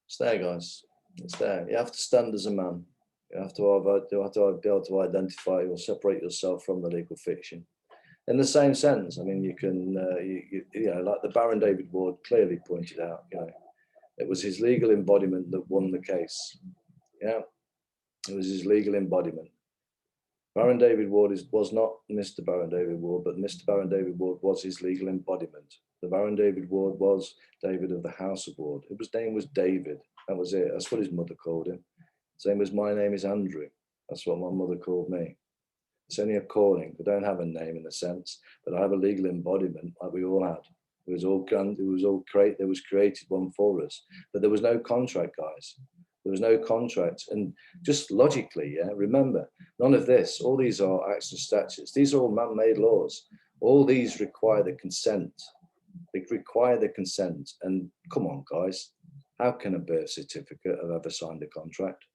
S1: It's there, guys. It's there. You have to stand as a man. You have to be able to identify or separate yourself from the legal fiction. In the same sense, I mean, you can, you know, like the Baron David Ward clearly pointed out, you know, It was his legal embodiment that won the case. Yeah, it was his legal embodiment. Baron David Ward was not Mr. Baron David Ward, but Mr. Baron David Ward was his legal embodiment. The Baron David Ward was David of the House of Ward. His name was David. That was it. That's what his mother called him. Same as my name is Andrew. That's what my mother called me. It's only a calling. I don't have a name in a sense, but I have a legal embodiment like we all had. It was all there was created one for us, but there was no contract, guys. There was no contract. And just logically, yeah, remember, none of this, all these are acts and statutes. These are all man-made laws. All these require the consent. They require the consent. And come on, guys, how can a birth certificate have ever signed a contract?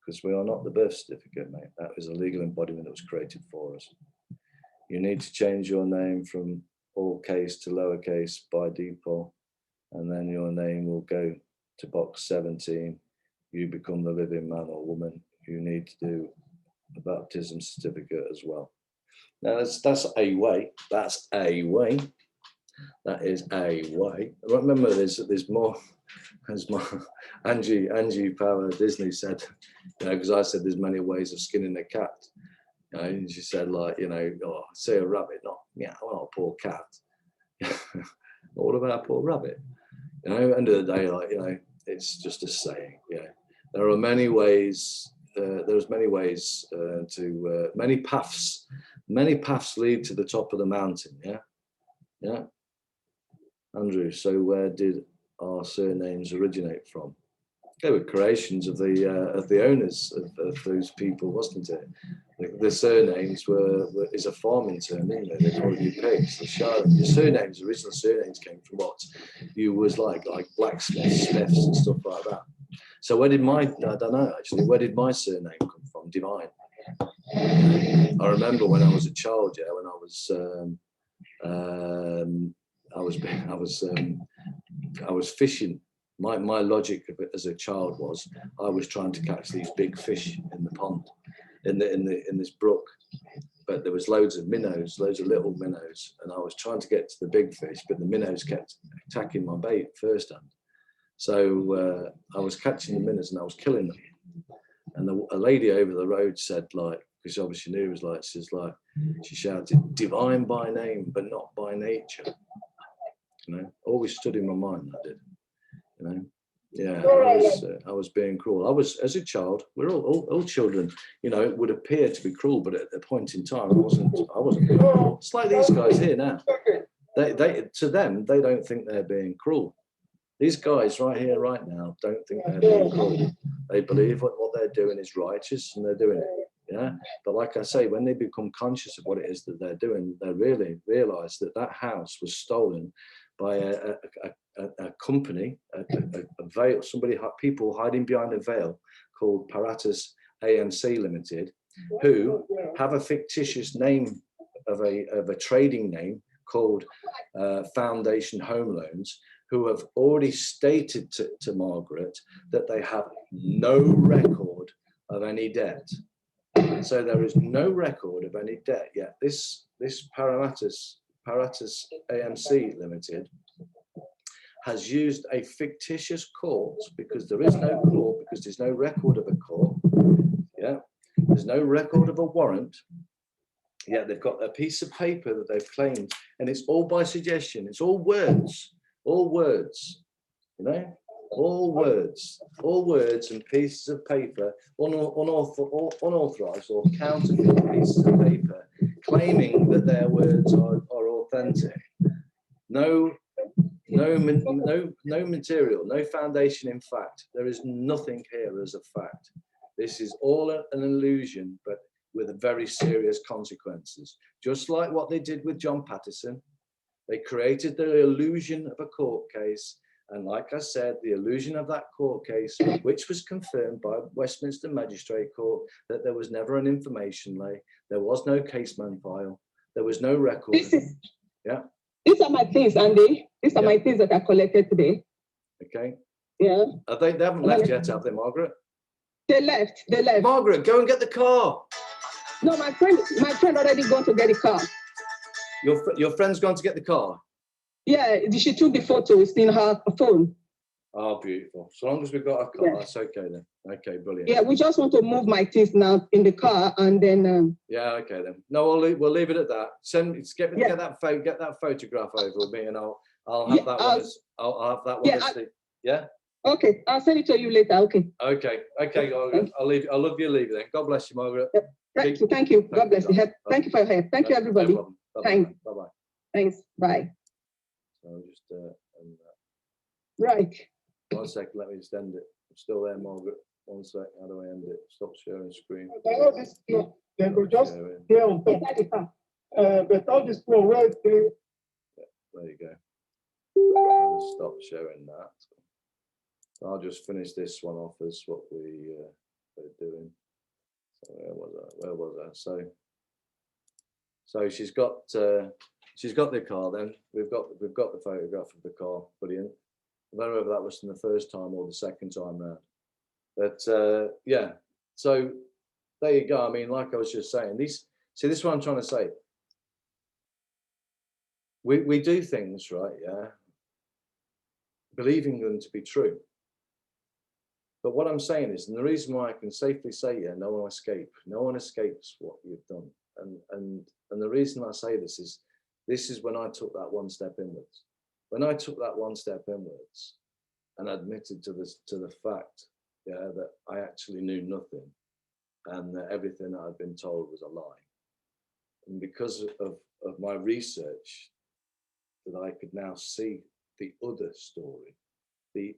S1: Because we are not the birth certificate, mate. That is a legal embodiment that was created for us. You need to change your name from all case to lowercase by default, and then your name will go to box 17. You become the living man or woman. You need to do a baptism certificate as well. Now that's a way. That's a way. That is a way. Remember, there's more. As my Angie Power Disney said, you know, because I said there's many ways of skinning a cat. You know, and she said, like, you know, oh, say a rabbit, not a poor cat. What about a poor rabbit? You know, end of the day, like, you know, it's just a saying. Yeah, there are many ways. There's many ways to many paths. Many paths lead to the top of the mountain. Yeah, yeah. Andrew, so where did our surnames originate from? They were creations of the owners of those people, wasn't it? The surnames is a farming term, isn't it? They call you pigs. The surnames, original surnames came from what you was like blacksmiths, smiths, and stuff like that. So where did I don't know actually. Where did my surname come from? Divine. I remember when I was a child, yeah, when I was fishing. My logic of it as a child was I was trying to catch these big fish in the pond, in this brook, but there was loads of minnows, loads of little minnows, and I was trying to get to the big fish, but the minnows kept attacking my bait first hand. So I was catching the minnows and I was killing them. And a lady over the road said, like, because obviously knew it was like, she shouted, "Divine by name, but not by nature." You know, always stood in my mind, that did. You know, yeah, I was being cruel. I was, as a child, we're all children, you know, it would appear to be cruel, but at a point in time, I wasn't being cruel. It's like these guys here now. To them, they don't think they're being cruel. These guys right here, right now, don't think they're being cruel. They believe what they're doing is righteous, and they're doing it. Yeah, but like I say, when they become conscious of what it is that they're doing, they really realise that that house was stolen by a company, a veil, people hiding behind a veil called Paratus AMC Limited, who have a fictitious name of a trading name called Foundation Home Loans, who have already stated to Margaret that they have no record of any debt. So there is no record of any debt yet. This Paratus AMC Limited has used a fictitious court, because there is no court, because there's no record of a court. Yeah, there's no record of a warrant. Yeah, they've got a piece of paper that they've claimed, and it's all by suggestion. It's all words, you know, all words and pieces of paper, unauthorized or counterfeit pieces of paper, claiming that their words are authentic. No material, no foundation in fact. There is nothing here as a fact. This is all an illusion, but with very serious consequences. Just like what they did with John Patterson. They created the illusion of a court case. And like I said, the illusion of that court case, which was confirmed by Westminster Magistrate Court, that there was never an information lay, there was no caseman file, there was no record. Yeah.
S5: These are my things, Andy. These are my things that I collected today.
S1: Okay.
S5: Yeah.
S1: They haven't left yet, have they, Margaret?
S5: They left.
S1: Margaret, go and get the car.
S5: No, my friend already gone to get the car.
S1: Your friend's gone to get the car?
S5: Yeah, she took the photo. It's in her phone.
S1: Oh, beautiful. So long as we've got a car,
S5: Yeah.
S1: that's okay then. Okay, brilliant.
S5: Yeah, we just want to move my things now in the car, and then
S1: Yeah, okay then. No, we'll leave it at that. Get
S5: Yeah.
S1: get that photograph over with me, and I'll have
S5: Yeah,
S1: that one as I'll have that one
S5: yeah,
S1: as the yeah.
S5: okay, I'll send it to you later. Okay.
S1: Okay,
S5: Thank
S1: I'll leave. I love you. Leave it then. God bless you, Margaret.
S5: Thank you. God bless you. Thank you for your help. Thank you, everybody.
S1: No problem.
S5: Thanks.
S1: Bye bye.
S5: Thanks. Bye.
S1: So I'll just
S5: Right.
S1: 1 second. Let me just end it. I'm still there, Margaret. 1 sec. How do I end it? Stop sharing screen.
S3: All this flow, they could just
S1: Sharing.
S3: play on top. But all this flow, where they
S1: There you go. I'll stop sharing that. I'll just finish this one off as what we're doing. So where was I? So she's got the car. Then we've got the photograph of the car. Brilliant. I don't know whether that was from the first time or the second time round. But yeah. So there you go. I mean, like I was just saying, this is what I'm trying to say. We do things, right? Yeah. Believing them to be true. But what I'm saying is, and the reason why I can safely say, yeah, no one escapes what you've done. And the reason I say this is when I took that one step inwards. When I took that one step inwards and admitted to the fact, yeah, that I actually knew nothing and that everything that I'd been told was a lie. And because of my research, that I could now see the other story, the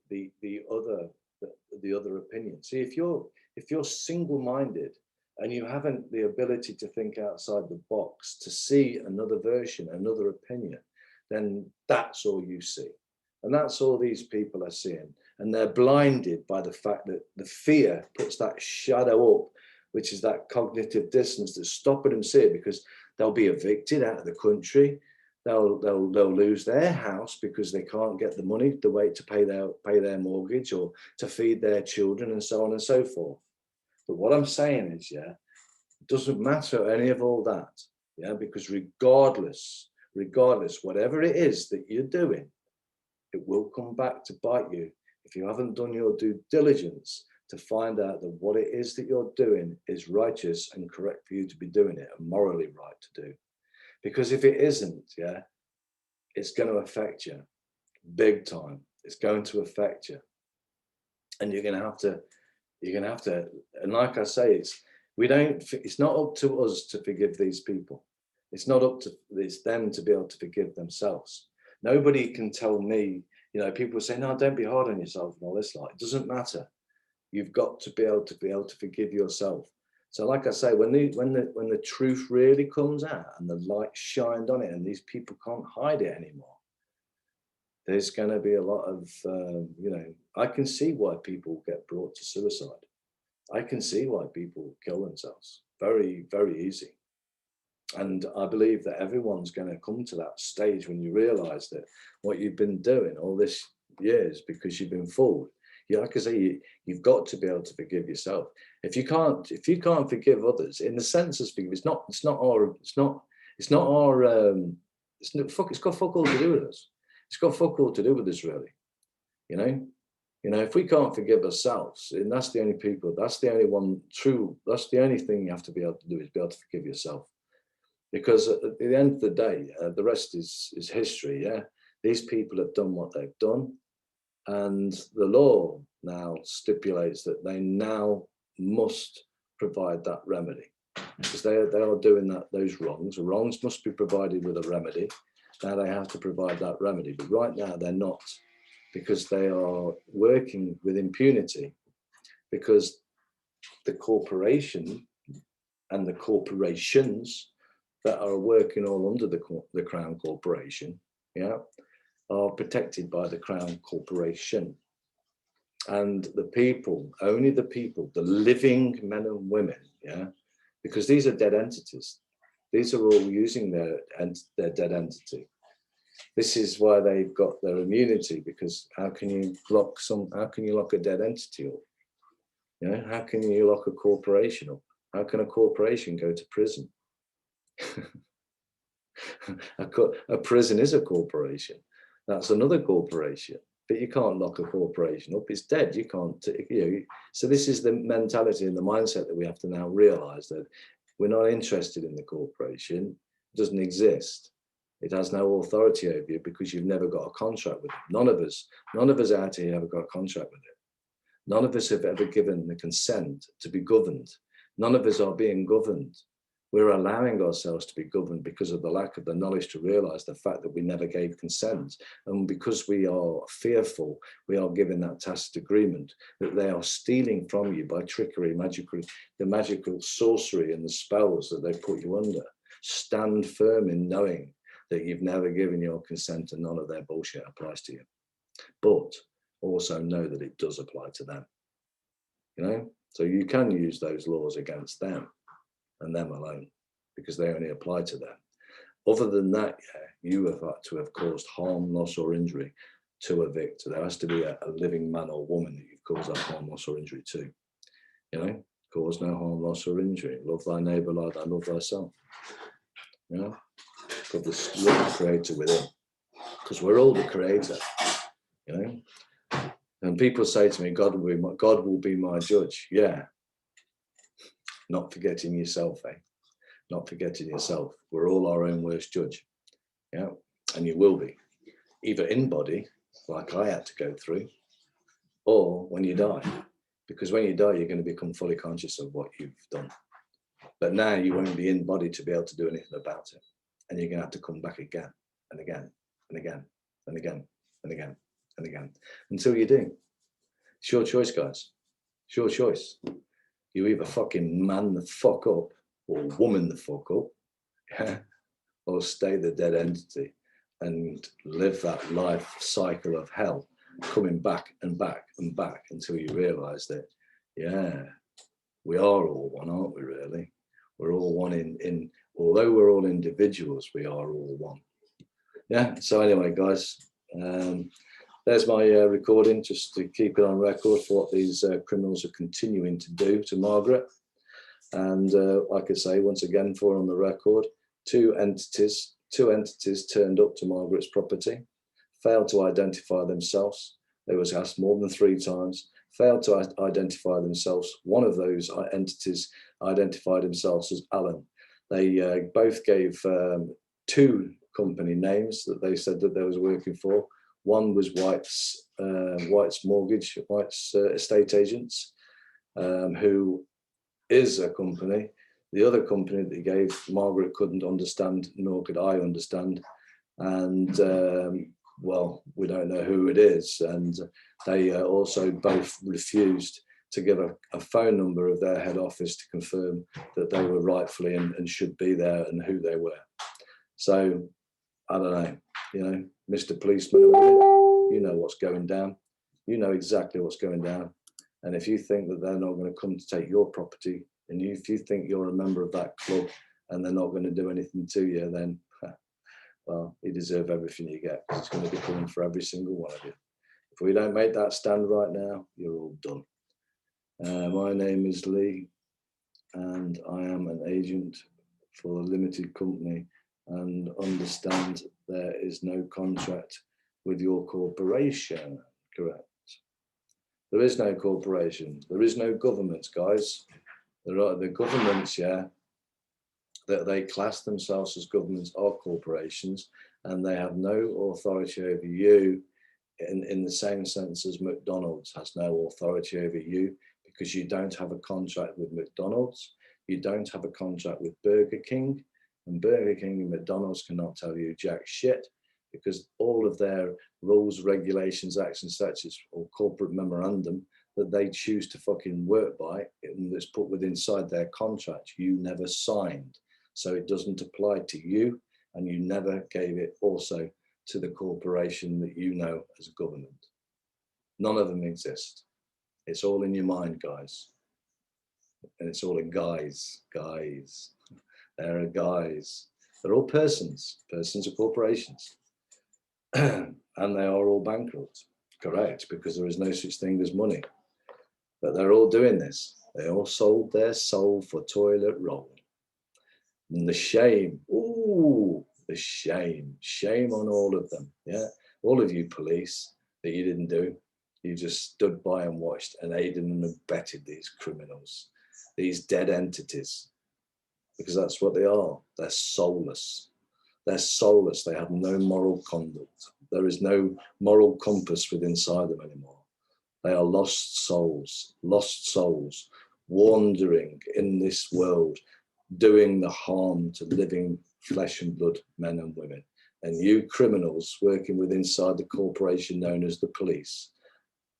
S1: other opinion. See, if you're single-minded and you haven't the ability to think outside the box, to see another version, another opinion, then that's all you see. And that's all these people are seeing. And they're blinded by the fact that the fear puts that shadow up, which is that cognitive dissonance that's stopping them seeing, because they'll be evicted out of the country. They'll lose their house because they can't get the money to wait to pay their mortgage or to feed their children, and so on and so forth. But what I'm saying is, yeah, it doesn't matter any of all that, yeah, because regardless, whatever it is that you're doing, it will come back to bite you if you haven't done your due diligence to find out that what it is that you're doing is righteous and correct for you to be doing it, and morally right to do. Because if it isn't, yeah, it's going to affect you big time. It's going to affect you, and you're going to have to. And like I say, it's not up to us to forgive these people. It's them to be able to forgive themselves. Nobody can tell me. You know, people say, no, don't be hard on yourself and all this. Like, it doesn't matter. You've got to be able to forgive yourself. So like I say, when the truth really comes out and the light shined on it and these people can't hide it anymore, there's going to be a lot of, I can see why people get brought to suicide. I can see why people kill themselves. Very, very easy. And I believe that everyone's going to come to that stage when you realize that what you've been doing all this years because you've been fooled. Yeah, like I say, you've got to be able to forgive yourself. If you can't forgive others, in the sense of forgive, it's got fuck all to do with us. It's got fuck all to do with us, really. You know, if we can't forgive ourselves, and that's the only thing you have to be able to do is be able to forgive yourself. Because at the end of the day, the rest is history. Yeah, these people have done what they've done. And the law now stipulates that they now must provide that remedy, because they are doing those wrongs. The wrongs must be provided with a remedy. Now they have to provide that remedy. But right now they're not, because they are working with impunity, because the corporation and the corporations that are working all under the Crown Corporation, yeah, are protected by the Crown Corporation. And the people, only the people, the living men and women, yeah, because these are dead entities. These are all using their dead entity. This is why they've got their immunity, because how can you lock a dead entity up? You know, how can you lock a corporation up? How can a corporation go to prison? A prison is a corporation. That's another corporation. but you can't lock a corporation up. It's dead. You can't, you know. So this is the mentality and the mindset that we have to now realize, that we're not interested in the corporation. It doesn't exist. It has no authority over you because you've never got a contract with it. None of us out here have got a contract with it. None of us have ever given the consent to be governed. None of us are being governed. We're allowing ourselves to be governed because of the lack of the knowledge to realize the fact that we never gave consent. And because we are fearful, we are given that tacit agreement that they are stealing from you by trickery, the magical sorcery and the spells that they put you under. Stand firm in knowing that you've never given your consent and none of their bullshit applies to you. But also know that it does apply to them. You know, so you can use those laws against them and them alone, because they only apply to them. Other than that, yeah, you have had to have caused harm, loss or injury to a victim. There has to be a living man or woman that you've caused that harm, loss or injury to. You know, cause no harm, loss or injury. Love thy neighbour like thou love thyself. You know, put the love the creator within, because we're all the creator. You know, and people say to me, God will be my judge. Yeah. Not forgetting yourself, eh? Not forgetting yourself. We're all our own worst judge. Yeah. And you will be, either in body, like I had to go through, or when you die. Because when you die, you're going to become fully conscious of what you've done. But now you won't be in body to be able to do anything about it. And you're going to have to come back again and again and again and again and again and again until you do. It's your choice, guys. It's your choice. You either fucking man the fuck up or woman the fuck up, yeah, or stay the dead entity and live that life cycle of hell, coming back and back and back until you realize that, yeah, we are all one, aren't we, really? We're all one in although we're all individuals, we are all one. Yeah, so anyway, guys, there's my recording, just to keep it on record for what these criminals are continuing to do to Margaret. And like I say, once again, for on the record, two entities turned up to Margaret's property, failed to identify themselves. They was asked more than 3 times, failed to identify themselves. One of those entities identified themselves as Alan. They both gave 2 company names that they said that they was working for. One was White's estate agents, who is a company. The other company that he gave, Margaret couldn't understand, nor could I understand. And well, we don't know who it is. And they also both refused to give a phone number of their head office to confirm that they were rightfully and should be there and who they were. So I don't know, you know, Mr. Policeman, you know what's going down. You know exactly what's going down. And if you think that they're not going to come to take your property, and if you think you're a member of that club and they're not going to do anything to you, then, well, you deserve everything you get, because it's going to be coming for every single one of you. If we don't make that stand right now, you're all done. My name is Lee, and I am an agent for a limited company, and understand there is no contract with your corporation, correct? There is no corporation. There is no government, guys. There are the governments, yeah, that they class themselves as governments are corporations, and they have no authority over you in the same sense as McDonald's has no authority over you, because you don't have a contract with McDonald's. You don't have a contract with Burger King, and Burger King and McDonald's cannot tell you jack shit, because all of their rules, regulations, acts and statutes or corporate memorandum that they choose to fucking work by, and that's put within inside their contract, you never signed. So it doesn't apply to you, and you never gave it also to the corporation that you know as government. None of them exist. It's all in your mind, guys. And it's all a guise. They're a guise. They're all persons. Persons are corporations. And they are all bankrupt. Correct, because there is no such thing as money. But they're all doing this. They all sold their soul for toilet roll. And the shame, ooh, the shame on all of them. Yeah, all of you police, that you didn't do. You just stood by and watched and aided and abetted these criminals, these dead entities, because that's what they are. They're soulless. They're soulless. They have no moral conduct. There is no moral compass within inside them anymore. They are lost souls, wandering in this world, doing the harm to living flesh and blood men and women. And you criminals working with inside the corporation known as the police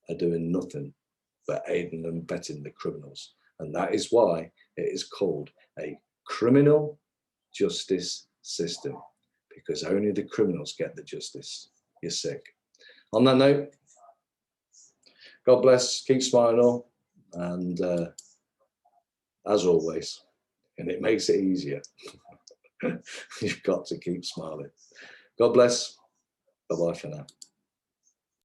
S1: are doing nothing but aiding and abetting the criminals. And that is why it is called a criminal justice system, because only the criminals get the justice. You're sick. On that note, God bless, keep smiling all, and as always, and it makes it easier, you've got to keep smiling. God bless. Bye-bye for now.